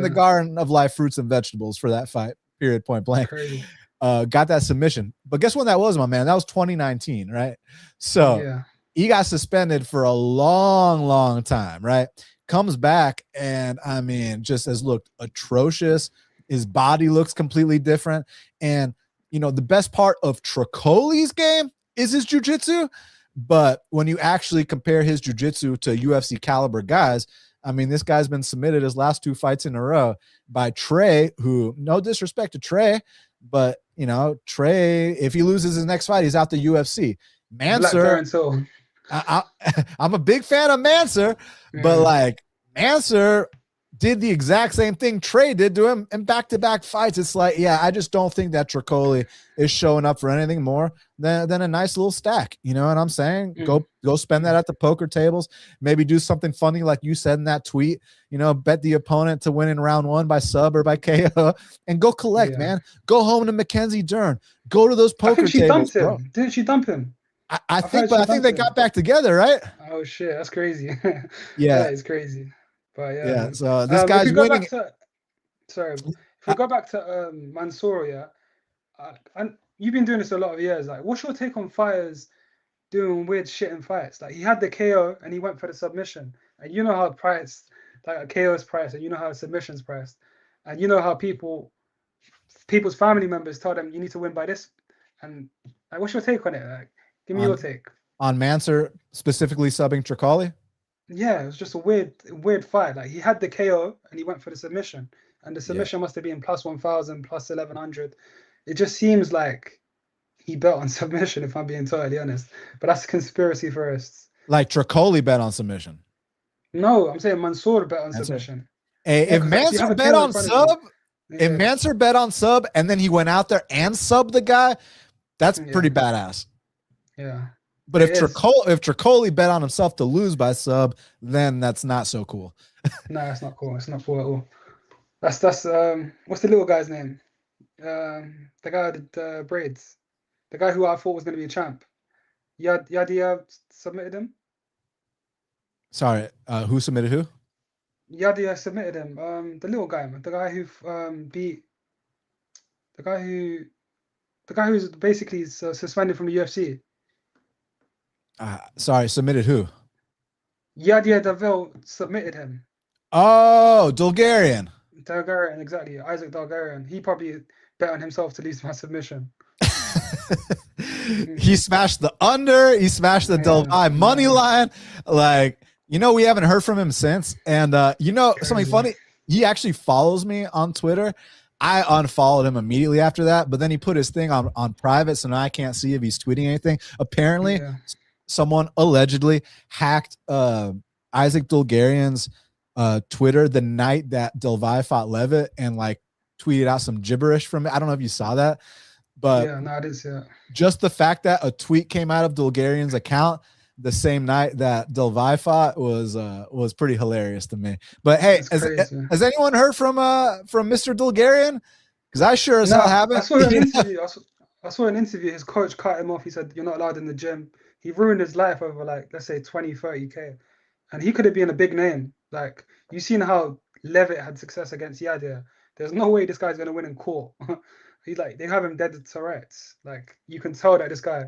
the garden of life fruits and vegetables for that fight. Period. Point blank. Crazy. Got that submission, but guess when that was, my man? That was 2019, right? So he got suspended for a long time, right? Comes back and I mean, just has looked atrocious. His body looks completely different. And, the best part of Trocoli's game is his jiu-jitsu. But when you actually compare his jiu-jitsu to UFC caliber guys, I mean, this guy's been submitted his last 2 fights in a row by Trey, who, no disrespect to Trey, but, Trey, if he loses his next fight, he's out the UFC. Mansour, I'm a big fan of Mansour, but like Mansour did the exact same thing Trey did to him in back-to-back fights. It's like, I just don't think that Trocoli is showing up for anything more than a nice little stack. You know what I'm saying? Go spend that at the poker tables. Maybe do something funny like you said in that tweet. Bet the opponent to win in round 1 by sub or by KO, and go collect, man. Go home to Mackenzie Dern. Go to those poker tables. Bro. Didn't she dump him? I think they got back together, right? Oh shit, that's crazy. Yeah, that is crazy. But so this guy's winning. If we go back to Mansour, and you've been doing this a lot of years. Like, what's your take on fighters doing weird shit in fights? Like, he had the KO and he went for the submission, and you know how priced, like a KO is priced, and you know how a submission's priced, and you know how people's family members tell them you need to win by this. And like, what's your take on it? Like, give me your take on Mansour specifically subbing Trocoli. Yeah, it was just a weird fight. Like, he had the KO and he went for the submission, and the submission must have been plus 1,000, plus 1,100. It just seems like he bet on submission, if I'm being totally honest. But that's conspiracy theorists. Like Trocoli bet on submission. No, I'm saying Mansour bet on submission. Hey, if Mansour bet on sub, and then he went out there and subbed the guy, that's pretty badass. Yeah. But if Trocoli bet on himself to lose by sub, then that's not so cool. No, it's not cool. It's not cool at all. That's what's the little guy's name? The guy with the braids. The guy who I thought was going to be a champ. Yadia submitted him. Sorry, who submitted who? Yadia submitted him. The little guy, the guy who beat the guy who's basically suspended from the UFC. Sorry, submitted who? Yadia Davil submitted him. Oh, Dulgarian, exactly. Isaac Dulgarian. He probably bet on himself to lose my submission. He smashed the under. He smashed the Delvi money line. Like, we haven't heard from him since. And something funny, he actually follows me on Twitter. I unfollowed him immediately after that, but then he put his thing on private, so now I can't see if he's tweeting anything. Apparently, someone allegedly hacked Isaac Dulgarian's Twitter the night that Delvi fought Levitt and like tweeted out some gibberish from it. I don't know if you saw that, but I did see that. Just the fact that a tweet came out of Dulgarian's account the same night that Delvi fought was pretty hilarious to me. But hey, has anyone heard from Mr. Dulgarian? Because I sure as hell haven't. I saw an interview. His coach cut him off. He said, "You're not allowed in the gym." He ruined his life over, like, let's say 20, 30K. And he could have been a big name. Like, you've seen how Levitt had success against Yadir. There's no way this guy's going to win in court. They have him dead to Tourette's. Like, you can tell that this guy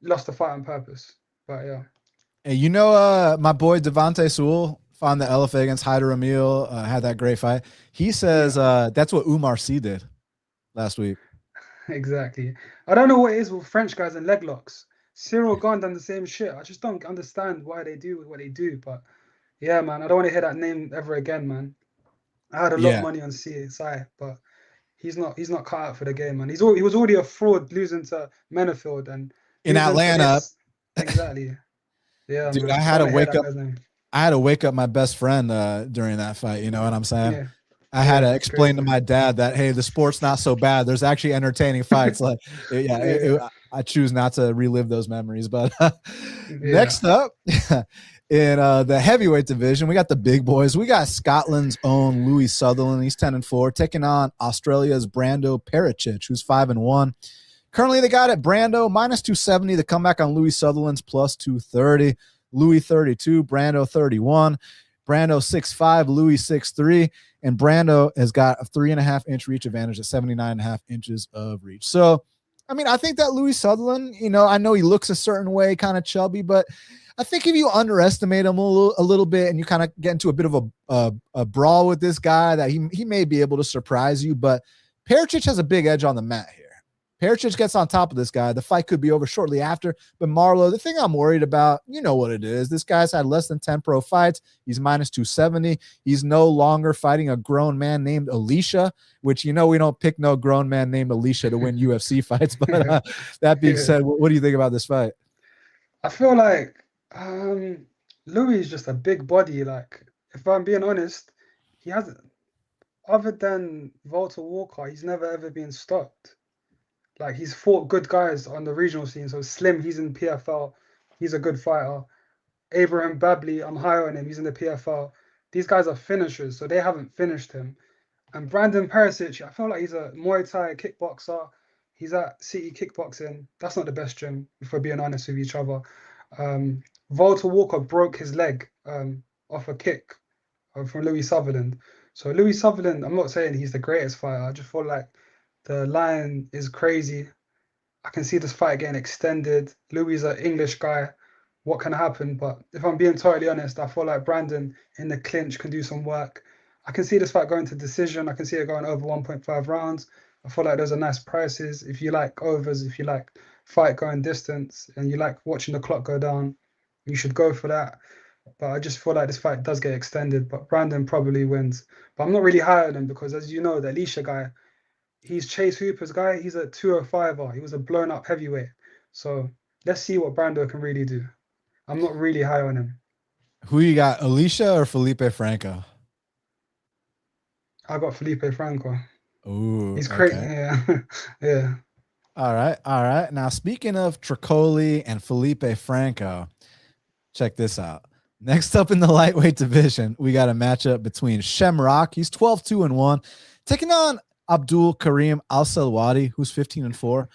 lost the fight on purpose. But yeah. Hey, my boy Devontae Sewell fought the LFA against Hyder Emil, had that great fight. He says that's what Umar C did last week. Exactly. I don't know what it is with French guys and leg locks. Cyril Gane done the same shit. I just don't understand why they do what they do. But yeah, man, I don't want to hear that name ever again, man. I had a lot of money on CSI, but he's not cut out for the game, man. He was already a fraud losing to Menafield and in Atlanta. Exactly. Yeah, dude, man, I had to wake up my best friend during that fight. You know what I'm saying? I had Yeah, to that's explain to crazy. my dad that, hey, the sport's not so bad. There's actually entertaining fights. Like, Yeah, I choose not to relive those memories. But yeah. next up, in the heavyweight division, we got the big boys. We got Scotland's own Louie Sutherland. He's 10-4, taking on Australia's Brando Pericic, who's 5-1. Currently, they got it Brando minus 270. The comeback on Louie Sutherland's plus 230. Louie 32, Brando 31. Brando 6'5", Louie 6'3", and Brando has got a 3.5-inch reach advantage at 79.5 inches of reach. So, I mean, I think that Louie Sutherland, I know he looks a certain way, kind of chubby, but I think if you underestimate him a little bit and you kind of get into a bit of a brawl with this guy, that he may be able to surprise you. But Pericic has a big edge on the mat here. Pericic gets on top of this guy. The fight could be over shortly after. But Marlo, the thing I'm worried about, you know what it is. This guy's had less than 10 pro fights. He's minus 270. He's no longer fighting a grown man named Alicia, which, we don't pick no grown man named Alicia to win UFC fights. But that being said, what do you think about this fight? I feel like Louis is just a big body. Like, if I'm being honest, he hasn't, other than Walter Walker, he's never ever been stopped. Like, he's fought good guys on the regional scene. So Slim, he's in PFL. He's a good fighter. Abraham Babley, I'm high on him. He's in the PFL. These guys are finishers, so they haven't finished him. And Brandon Perisic, I feel like he's a Muay Thai kickboxer. He's at City Kickboxing. That's not the best gym, if we're being honest with each other. Walter Walker broke his leg off a kick from Louie Sutherland. So Louie Sutherland, I'm not saying he's the greatest fighter. I just feel like the line is crazy. I can see this fight getting extended. Louis is an English guy. What can happen? But if I'm being totally honest, I feel like Brandon in the clinch can do some work. I can see this fight going to decision. I can see it going over 1.5 rounds. I feel like those are nice prices. If you like overs, if you like fight going distance, and you like watching the clock go down, you should go for that. But I just feel like this fight does get extended, but Brandon probably wins. But I'm not really high on him because, as you know, the Alicia guy, he's Chase Hooper's guy. He's a 205er. He was a blown up heavyweight. So let's see what Brando can really do. I'm not really high on him. Who you got, Alicia or Felipe Franco? I got Felipe Franco. Ooh, he's crazy. Okay. Yeah, yeah. All right. Now, speaking of Trocoli and Felipe Franco, check this out. Next up in the lightweight division, we got a matchup between Shem. He's 12-2-1, taking on Abdul Kareem Al-Selwady, who's 15-4.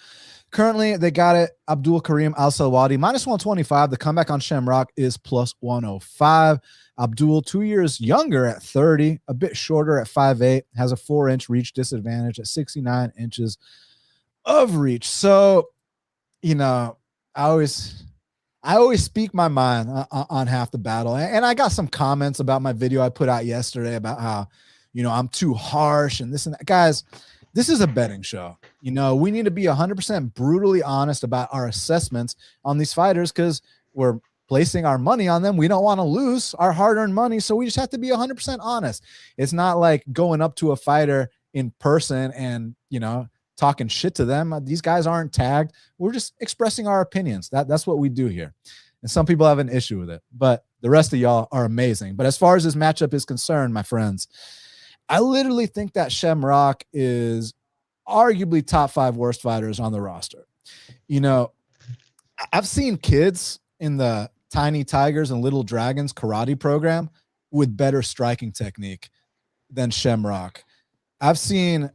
Currently, they got it Abdul Kareem Al-Selwady minus 125. The comeback on Shem is plus 105. Abdul, 2 years younger at 30, a bit shorter at 5'8", has a 4-inch reach disadvantage at 69 inches of reach. So, I always speak my mind on half the battle. And I got some comments about my video I put out yesterday about how, I'm too harsh and this and that. Guys, this is a betting show. We need to be 100% brutally honest about our assessments on these fighters because we're placing our money on them. We don't want to lose our hard-earned money, so we just have to be 100% honest. It's not like going up to a fighter in person and, talking shit to them. These guys aren't tagged. We're just expressing our opinions. That's what we do here. And some people have an issue with it, but the rest of y'all are amazing. But as far as this matchup is concerned, my friends, I literally think that Shem is arguably top 5 worst fighters on the roster. I've seen kids in the Tiny Tigers and Little Dragons karate program with better striking technique than Shem. I've seen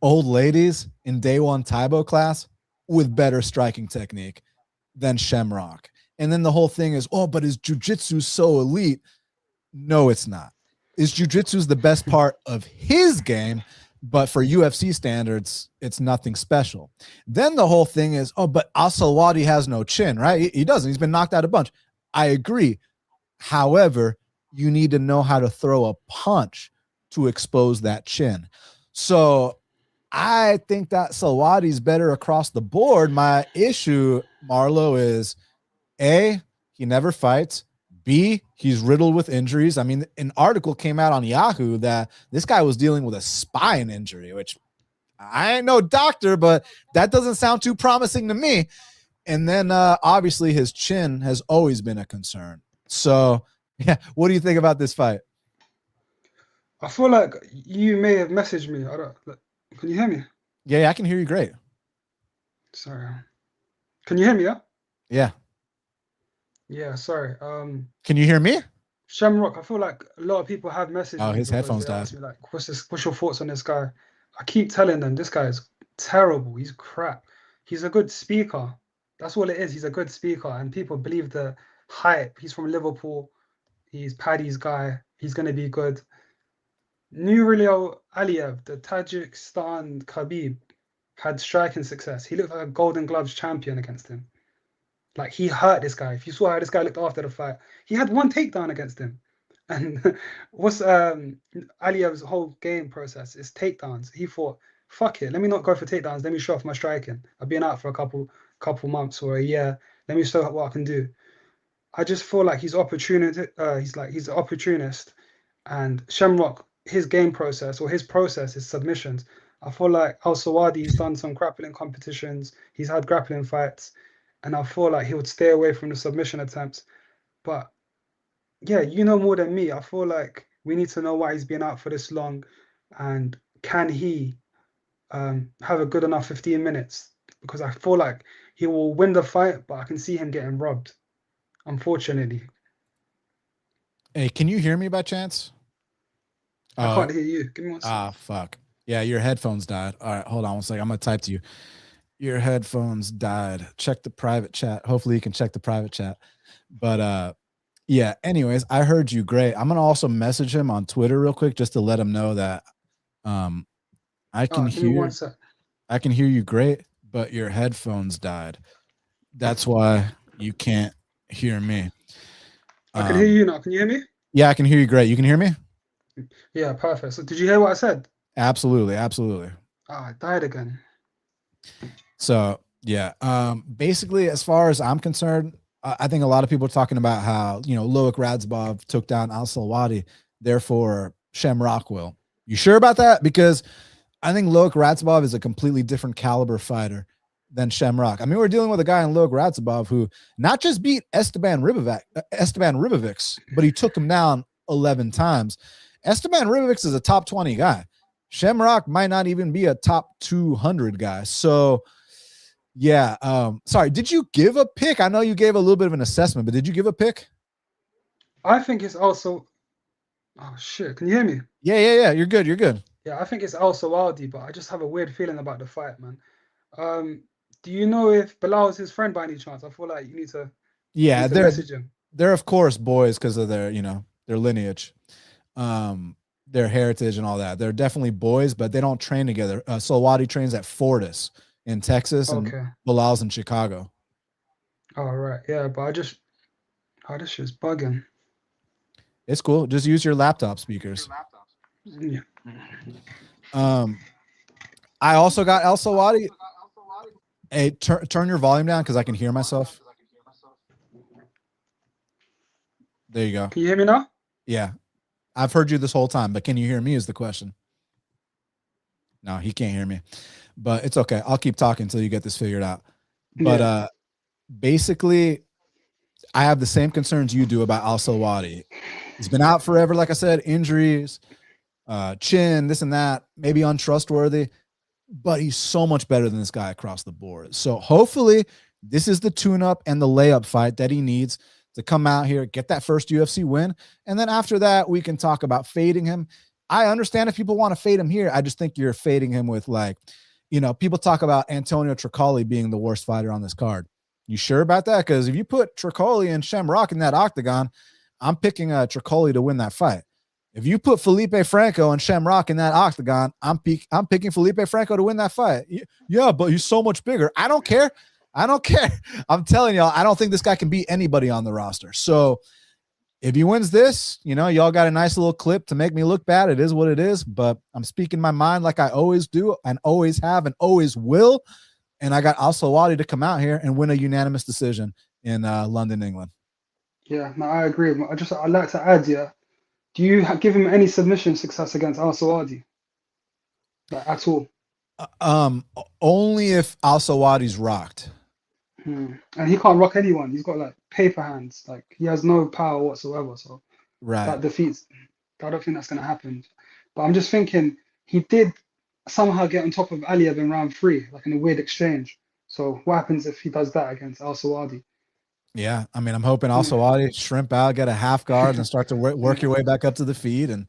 old ladies in day one Taibo class with better striking technique than Shem. And then the whole thing is, but his jiu-jitsu so elite. No, it's not. His jiu-jitsu is the best part of his game, but for UFC standards, it's nothing special. Then the whole thing is, but Al-Selwady has no chin, right? He doesn't. He's been knocked out a bunch. I agree. However, you need to know how to throw a punch to expose that chin. So I think that Selwady's better across the board. My issue, Marlo, is A, he never fights. B, he's riddled with injuries. I mean, an article came out on Yahoo that this guy was dealing with a spine injury, which I ain't no doctor, but that doesn't sound too promising to me. And then obviously his chin has always been a concern. So, yeah, what do you think about this fight? I feel like you may have messaged me. I don't. Like, can you hear me? Yeah, I can hear you great. Sorry. Can you hear me? Yeah. Yeah. Yeah. Sorry. Can you hear me? Shamrock. I feel like a lot of people have messaged Oh, me his because headphones they died. asked me like, "What's this? What's your thoughts on this guy?" I keep telling them this guy is terrible. He's crap. He's a good speaker. That's all it is. He's a good speaker, and people believe the hype. He's from Liverpool. He's Paddy's guy. He's gonna be good. Nurulio Aliyev, the Tajikistan Khabib, had striking success. He looked like a Golden Gloves champion against him. Like he hurt this guy. If you saw how this guy looked after the fight, he had one takedown against him. And what's Aliyev's whole game process is takedowns. He thought, fuck it, let me not go for takedowns. Let me show off my striking. I've been out for a couple months or a year. Let me show what I can do. I just feel like he's opportunity. He's an opportunist, and Shamrock, his game process or his process is submissions. I feel like Al Sawadi, he's done some grappling competitions. He's had grappling fights, and I feel like he would stay away from the submission attempts. But yeah, you know more than me. I feel like we need to know why he's been out for this long, and can he have a good enough 15 minutes? Because I feel like he will win the fight, but I can see him getting robbed, unfortunately. Hey, can you hear me by chance? I can't hear you. Give me one second. Fuck. Yeah, your headphones died. All right, hold on one second. I'm gonna type to you. Your headphones died. Check the private chat. Hopefully you can check the private chat. But yeah, anyways, I heard you great. I'm gonna also message him on Twitter real quick just to let him know that um I can Give me one hear sec. you great, but your headphones died. That's why you can't hear me. I can hear you now. Can you hear me? Yeah, I can hear you great. You can hear me? Yeah, perfect. So did you hear what I said? Absolutely, absolutely. I died again. So yeah, basically, as far as I'm concerned, I think a lot of people are talking about how Loic Radzhabov took down Al Selwady, therefore Shem Rockwell. You sure about that? Because I think Loic Radzhabov is a completely different caliber fighter than Shamrock. I mean, we're dealing with a guy in Loic Radzhabov who not just beat Esteban Ribovics, but he took him down 11 times. Esteban Ribovics is a top 20 guy. Shamrock might not even be a top 200 guy. So, yeah. Sorry, did you give a pick? I know you gave a little bit of an assessment, but did you give a pick? I think it's also. Oh shit! Can you hear me? Yeah. You're good. Yeah, I think it's also Aldi, but I just have a weird feeling about the fight, man. Do you know if Bilal is his friend by any chance? I feel like you need to Yeah, message him. they're of course boys because of their their lineage, their heritage and all that. They're definitely boys, but they don't train together. Selwady trains at Fortis in Texas, and Okay. Bilal's in Chicago. All right. Yeah, but this shit's bugging. It's cool. Just use your laptop speakers. Yeah. I also got El Selwady. Hey, turn your volume down because I can hear myself. There you go. Can you hear me now? Yeah. I've heard you this whole time, but can you hear me is the question. No, he can't hear me. But it's okay. I'll keep talking until you get this figured out. But basically, I have the same concerns you do about Al Selwady. He's been out forever, like I said, injuries, chin, this and that, maybe untrustworthy, but he's so much better than this guy across the board. So hopefully this is the tune-up and the layup fight that he needs to come out here, get that first UFC win. And then after that, we can talk about fading him. I understand if people want to fade him here. I just think you're fading him with people talk about Antonio Trocoli being the worst fighter on this card. You sure about that? Because if you put Trocoli and Shamrock in that octagon, I'm picking Trocoli to win that fight. If you put Felipe Franco and Shamrock in that octagon, I'm picking Felipe Franco to win that fight. Yeah, but he's so much bigger. I don't care. I'm telling y'all, I don't think this guy can beat anybody on the roster. So if he wins this, y'all got a nice little clip to make me look bad. It is what it is, but I'm speaking my mind like I always do and always have and always will. And I got Al Selwady to come out here and win a unanimous decision in London, England. Yeah, no, I agree. I'd like to add, yeah. Do you give him any submission success against Al Selwady? Like, at all? Only if Al Selwady's rocked. And he can't rock anyone. He's got like paper hands. Like he has no power whatsoever. So right. that defeats. I don't think that's gonna happen. But I'm just thinking he did somehow get on top of Aliyev in round 3, like in a weird exchange. So what happens if he does that against Al-Sawadi? Yeah, I mean, I'm hoping Yeah. also Audie shrimp out, get a half guard, and start to work your way back up to the feed, and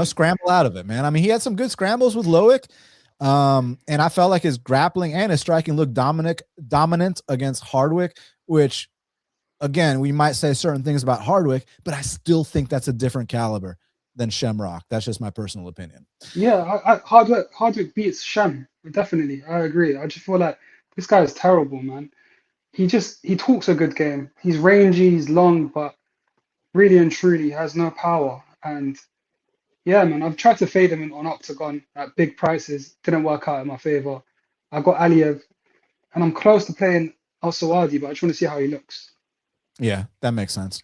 scramble out of it, man. I mean, he had some good scrambles with Loic, and I felt like his grappling and his striking looked dominant against Hardwick, which, again, we might say certain things about Hardwick, but I still think that's a different caliber than Shamrock. That's just my personal opinion. Yeah, Hardwick beats Shem. Definitely, I agree. I just feel like this guy is terrible, man. He talks a good game. He's rangy, he's long, but really and truly has no power. And yeah, man, I've tried to fade him on Octagon at big prices. Didn't work out in my favor. I got Aliyev, and I'm close to playing Al-Sawadi, but I just want to see how he looks. Yeah, that makes sense.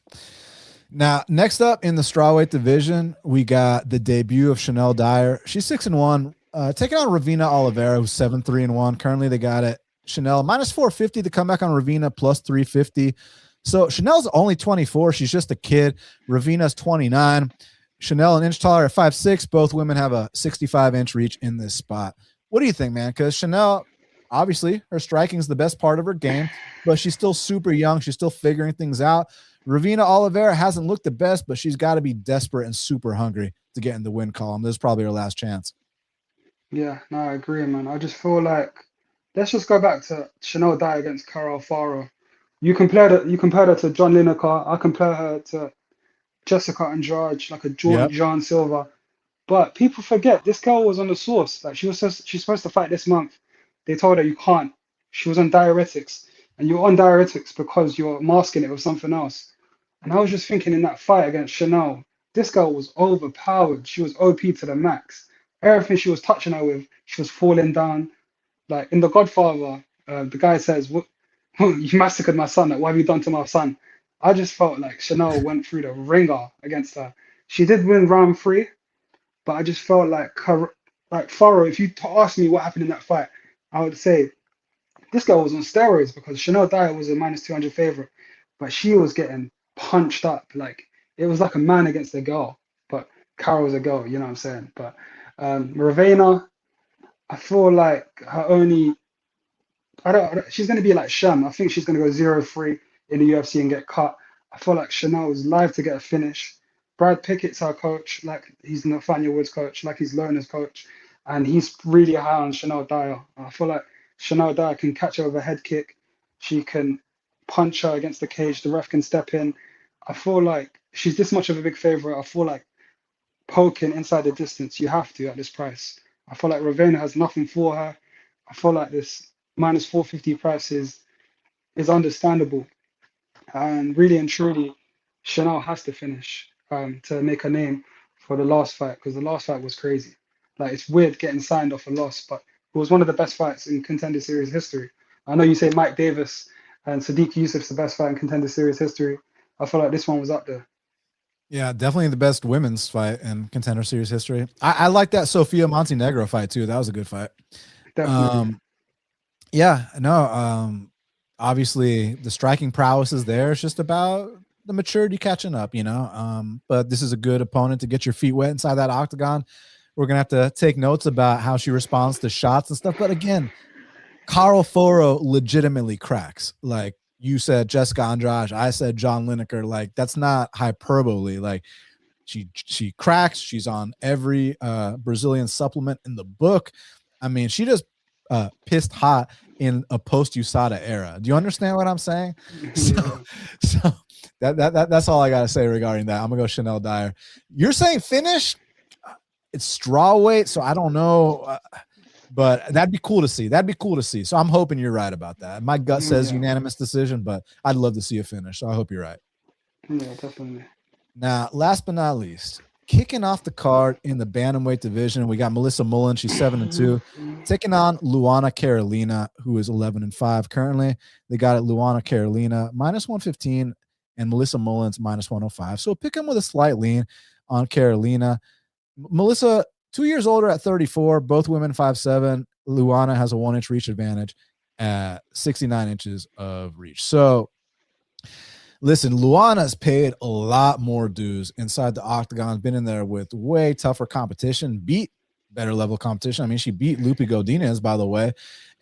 Now, next up in the strawweight division, we got the debut of Chanel Dyer. She's 6-1, taking on Ravina Oliveira, who's 7-3-1. Currently, they got it. Chanel minus 450 to come back on Ravina, plus 350. So Chanel's only 24. She's just a kid. Ravina's 29. Chanel an inch taller at 5'6". Both women have a 65-inch reach in this spot. What do you think, man? Because Chanel, obviously, her striking is the best part of her game, but she's still super young. She's still figuring things out. Ravina Oliveira hasn't looked the best, but she's got to be desperate and super hungry to get in the win column. This is probably her last chance. Yeah, no, I agree, man. I just feel like let's just go back to Chanel Dyer against Cara Alfaro. You compared her to John Lineker. I compare her to Jessica Andrade, like a Yep. John Silva. But people forget this girl was on the source. Like she's supposed to fight this month. They told her you can't. She was on diuretics, and you're on diuretics because you're masking it with something else. And I was just thinking in that fight against Chanel, this girl was overpowered. She was OP to the max. Everything she was touching her with, she was falling down. Like in The Godfather, the guy says, "What you massacred my son? Like, what have you done to my son?" I just felt like Chanel went through the ringer against her. She did win round 3, but I just felt like her, like Faro. If you ask me what happened in that fight, I would say this girl was on steroids because Chanel Dyer was a minus 200 favorite, but she was getting punched up. Like it was like a man against a girl, but Carol was a girl, you know what I'm saying? But Ravena, I feel like her only, she's going to be like Shem. I think she's going to go 0-3 in the UFC and get cut. I feel like Chanel is live to get a finish. Brad Pickett's her coach, like he's Nathaniel Wood's coach, like he's Lona's coach, and he's really high on Chanel Dyer. I feel like Chanel Dyer can catch her with a head kick. She can punch her against the cage. The ref can step in. I feel like she's this much of a big favorite. I feel like poking inside the distance, you have to at this price. I feel like Ravena has nothing for her. I feel like this minus 450 price is understandable. And really and truly, Chanel has to finish to make a name for the last fight because the last fight was crazy. Like it's weird getting signed off a loss, but it was one of the best fights in Contender Series history. I know you say Mike Davis and Sadiq Yusuf's the best fight in Contender Series history. I feel like this one was up there. Yeah, definitely the best women's fight in Contender Series history. I like that Sofia Montenegro fight too. That was a good fight. Definitely. Yeah, no, obviously the striking prowess is there. It's just about the maturity catching up, but this is a good opponent to get your feet wet inside that octagon. We're going to have to take notes about how she responds to shots and stuff. But again, Carl Foro legitimately cracks. Like you said, Jessica Andrade, I said John Lineker. Like that's not hyperbole. Like she cracks. She's on every Brazilian supplement in the book. I mean, she just pissed hot in a post USADA era. Do you understand what I'm saying? So that's all I gotta say regarding that. I'm gonna go Chanel Dyer. You're saying finish? It's straw weight, so I don't know, but that'd be cool to see. That'd be cool to see. So I'm hoping you're right about that. My gut says unanimous decision, but I'd love to see a finish. So I hope you're right. Yeah, definitely. Now, last but not least, kicking off the card in the bantamweight division, we got Melissa Mullen. She's 7-2, taking on Luana Carolina, who is 11-5 currently. They got it Luana Carolina minus 115 and Melissa Mullins minus 105. So pick them with a slight lean on Carolina. Melissa, 2 years older at 34, both women 5'7". Luana has a 1-inch reach advantage at 69 inches of reach. So Listen, Luana's paid a lot more dues inside the octagon, been in there with way tougher competition, beat better level competition. I mean, she beat Lupe Godinez, by the way.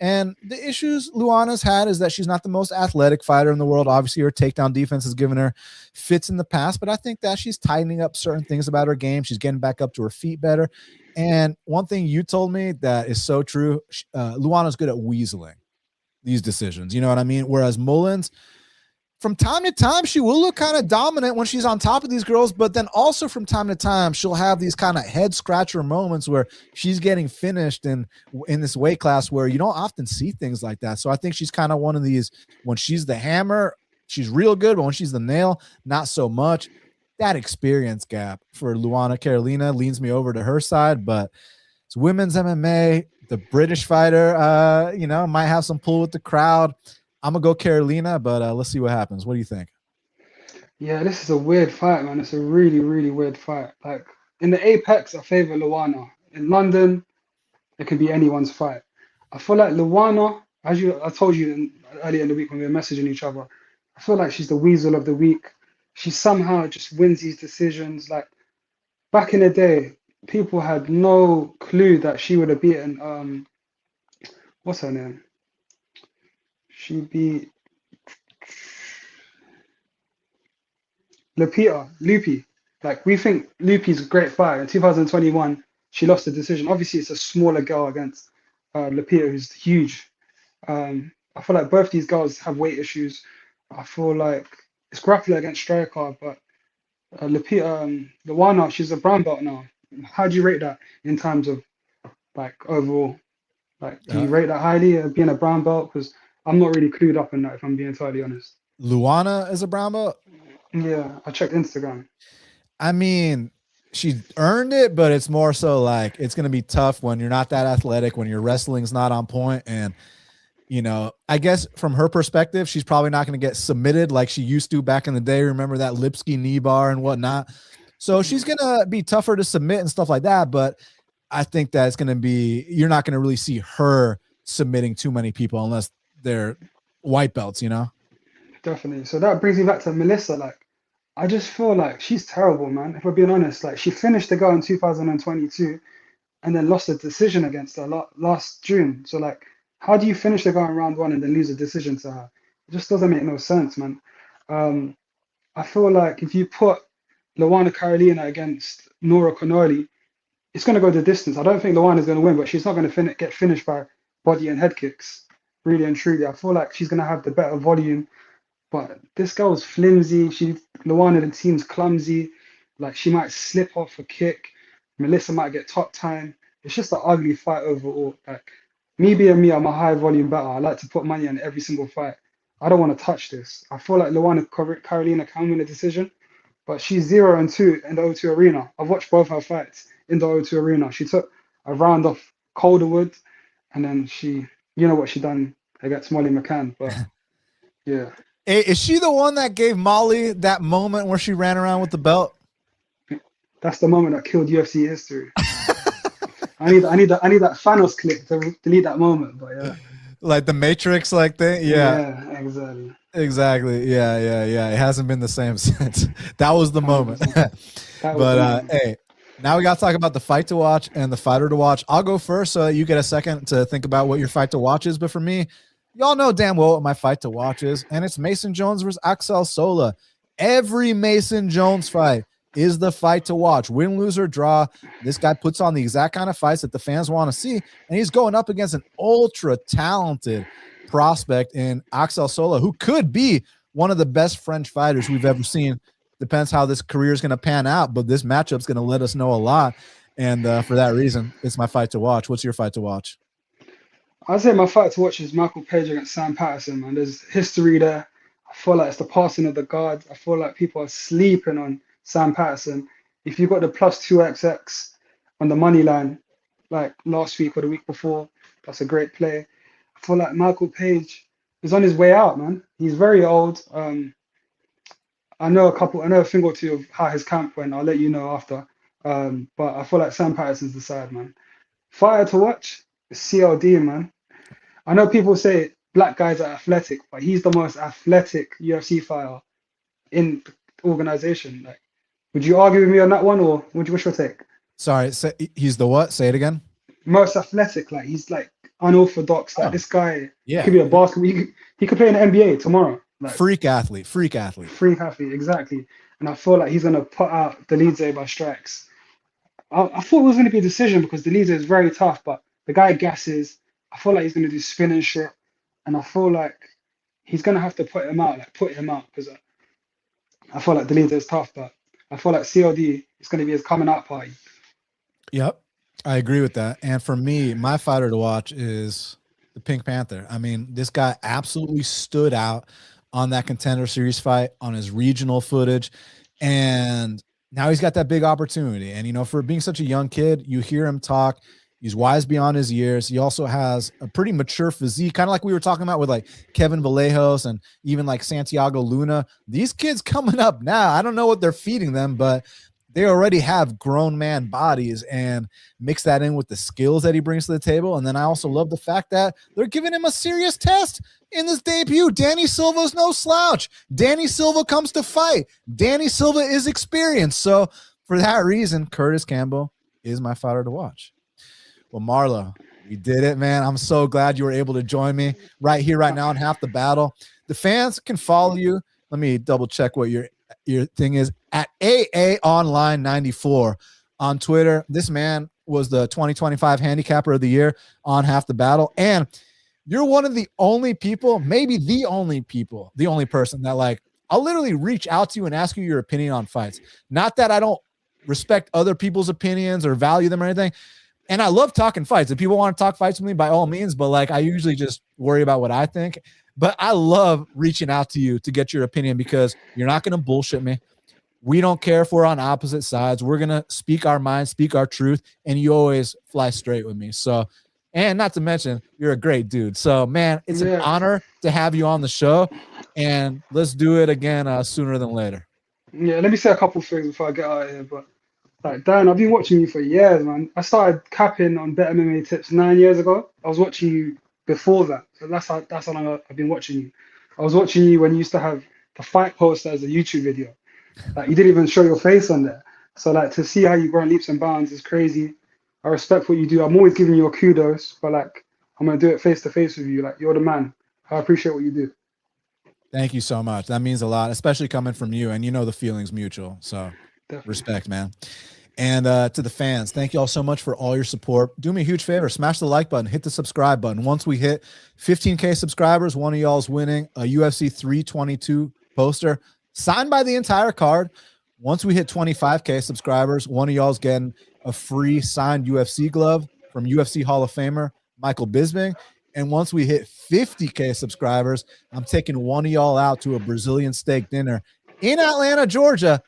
And the issues Luana's had is that she's not the most athletic fighter in the world. Obviously, her takedown defense has given her fits in the past, but I think that she's tightening up certain things about her game. She's getting back up to her feet better. And one thing you told me that is so true, Luana's good at weaseling these decisions. You know what I mean? Whereas Mullins, from time to time, she will look kind of dominant when she's on top of these girls, but then also from time to time, she'll have these kind of head scratcher moments where she's getting finished in this weight class where you don't often see things like that. So I think she's kind of one of these, when she's the hammer, she's real good, but when she's the nail, not so much. That experience gap for Luana Carolina leans me over to her side, but it's women's MMA. The British fighter, might have some pull with the crowd. I'm going to go Carolina, but let's see what happens. What do you think? Yeah, this is a weird fight, man. It's a really, really weird fight. Like, in the Apex, I favor Luana. In London, it could be anyone's fight. I feel like Luana, I told you earlier in the week when we were messaging each other, I feel like she's the weasel of the week. She somehow just wins these decisions. Like, back in the day, people had no clue that she would have beaten, what's her name? She beat Lupe. Like, we think Lupe's a great fighter. In 2021, she lost the decision. Obviously, it's a smaller girl against Lupita, who's huge. I feel like both these girls have weight issues. I feel like it's grappler against striker, but Lupita, Luana, she's a brown belt now. How do you rate that in terms of, like, overall? Like, do you rate that highly, being a brown belt? Because I'm not really clued up in that, if I'm being entirely honest. Luana is a brown belt? Yeah, I checked Instagram. I mean, she earned it, but it's more so like it's going to be tough when you're not that athletic, when your wrestling's not on point. And, I guess from her perspective, she's probably not going to get submitted like she used to back in the day. Remember that Lipsky knee bar and whatnot. So she's going to be tougher to submit and stuff like that. But I think that it's going to be, you're not going to really see her submitting too many people unless they're white belts, Definitely. So that brings me back to Melissa. Like, I just feel like she's terrible, man. If we're being honest, like, she finished the girl in 2022 and then lost a decision against her last June. So, like, how do you finish the girl in round one and then lose a decision to her? It just doesn't make no sense, man. I feel like if you put Luana Carolina against Nora Connolly, it's going to go the distance. I don't think Luana's going to win, but she's not going to get finished by body and head kicks, really and truly. I feel like she's going to have the better volume. But this girl's flimsy. Luana seems clumsy. Like, she might slip off a kick. Melissa might get top time. It's just an ugly fight overall. Like, me being me, I'm a high volume batter. I like to put money on every single fight. I don't want to touch this. I feel like Luana Carolina can win a decision, but she's 0-2 in the O2 Arena. I've watched both her fights in the O2 Arena. She took a round off Calderwood, and then you know what she done against Molly McCann. But yeah. Hey, is she the one that gave Molly that moment where she ran around with the belt? That's the moment that killed UFC history. I need that Thanos clip to delete that moment. But yeah, like the Matrix, like thing. Yeah, exactly. Yeah. It hasn't been the same since. That was the moment. Hey, now we got to talk about the fight to watch and the fighter to watch. I'll go first, so you get a second to think about what your fight to watch is. But for me, y'all know damn well what my fight to watch is, and it's Mason Jones versus Axel Sola. Every Mason Jones fight is the fight to watch. Win, lose, or draw. This guy puts on the exact kind of fights that the fans want to see, and he's going up against an ultra-talented prospect in Axel Sola, who could be one of the best French fighters we've ever seen. Depends how this career is going to pan out, but this matchup's going to let us know a lot, and for that reason, it's my fight to watch. What's your fight to watch? I'd say my fight to watch is Michael Page against Sam Patterson, man. There's history there. I feel like it's the passing of the guard. I feel like people are sleeping on Sam Patterson. If you got the +2XX on the money line, like last week or the week before, that's a great play. I feel like Michael Page is on his way out, man. He's very old. I know a thing or two of how his camp went. I'll let you know after. But I feel like Sam Patterson's the side, man. Fighter to watch is CLD, man. I know people say black guys are athletic, but he's the most athletic UFC fighter in the organization. Like, would you argue with me on that one, or what's your take? Sorry, he's the what? Say it again. Most athletic, like he's like unorthodox. Like Oh, this guy, he yeah. could be a basketball. He could play in the NBA tomorrow. Like Freak athlete. free athlete, exactly. And I feel like he's gonna put out Dolidze by strikes. I thought it was gonna be a decision because Dolidze is very tough, but the guy gasses. I feel like he's gonna do spin and shit, and I feel like he's gonna have to put him out, because I feel like Dolidze is tough, but I feel like COD is gonna be his coming out party. Yep. I agree with that. And for me, my fighter to watch is the Pink Panther. I mean, this guy absolutely stood out on that Contender Series fight, on his regional footage. And now he's got that big opportunity. And, you know, for being such a young kid, you hear him talk. He's wise beyond his years. He also has a pretty mature physique, kind of like we were talking about with like Kevin Vallejos and even like Santiago Luna. These kids coming up now, I don't know what they're feeding them, but they already have grown man bodies, and mix that in with the skills that he brings to the table. And then I also love the fact that they're giving him a serious test in this debut. Danny Silva's no slouch. Danny Silva comes to fight. Danny Silva is experienced. So for that reason, Kurtis Campbell is my fighter to watch. Well, Marlo, we did it, man. I'm so glad you were able to join me right here, right now on Half the Battle. The fans can follow you. Let me double check what your thing is at AA Online 94 on Twitter. This man was the 2025 handicapper of the year on Half the Battle. And you're one of the only people, maybe the only person that like, I'll literally reach out to you and ask you your opinion on fights. Not that I don't respect other people's opinions or value them or anything. And I love talking fights. If people want to talk fights with me, by all means, but like I usually just worry about what I think. But I love reaching out to you to get your opinion because you're not going to bullshit me. We don't care if we're on opposite sides. We're going to speak our mind, speak our truth, and you always fly straight with me. So, and not to mention, you're a great dude. So, man, it's an honor to have you on the show, and let's do it again sooner than later. Yeah, let me say a couple of things before I get out of here. But like Dan, I've been watching you for years, man. I started capping on Bet MMA Tips 9 years ago. I was watching you before that. So that's how long I've been watching you. I was watching you when you used to have the fight poster as a YouTube video. Like you didn't even show your face on there. So like to see how you grow in leaps and bounds is crazy. I respect what you do. I'm always giving you a kudos, but like I'm gonna do it face to face with you. Like you're the man. I appreciate what you do. Thank you so much. That means a lot, especially coming from you. And you know the feeling's mutual. So definitely. Respect, man. And to the fans, thank you all so much for all your support. Do me a huge favor, smash the like button, hit the subscribe button. Once we hit 15K subscribers, one of y'all's winning a UFC 322 poster signed by the entire card. Once we hit 25K subscribers, one of y'all's getting a free signed UFC glove from UFC Hall of Famer Michael Bisping. And once we hit 50K subscribers, I'm taking one of y'all out to a Brazilian steak dinner in Atlanta, Georgia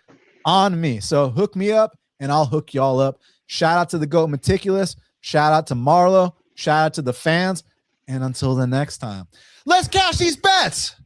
on me. So hook me up and I'll hook y'all up. Shout out to the GOAT Meticulous. Shout out to Marlo. Shout out to the fans. And until the next time, let's cash these bets.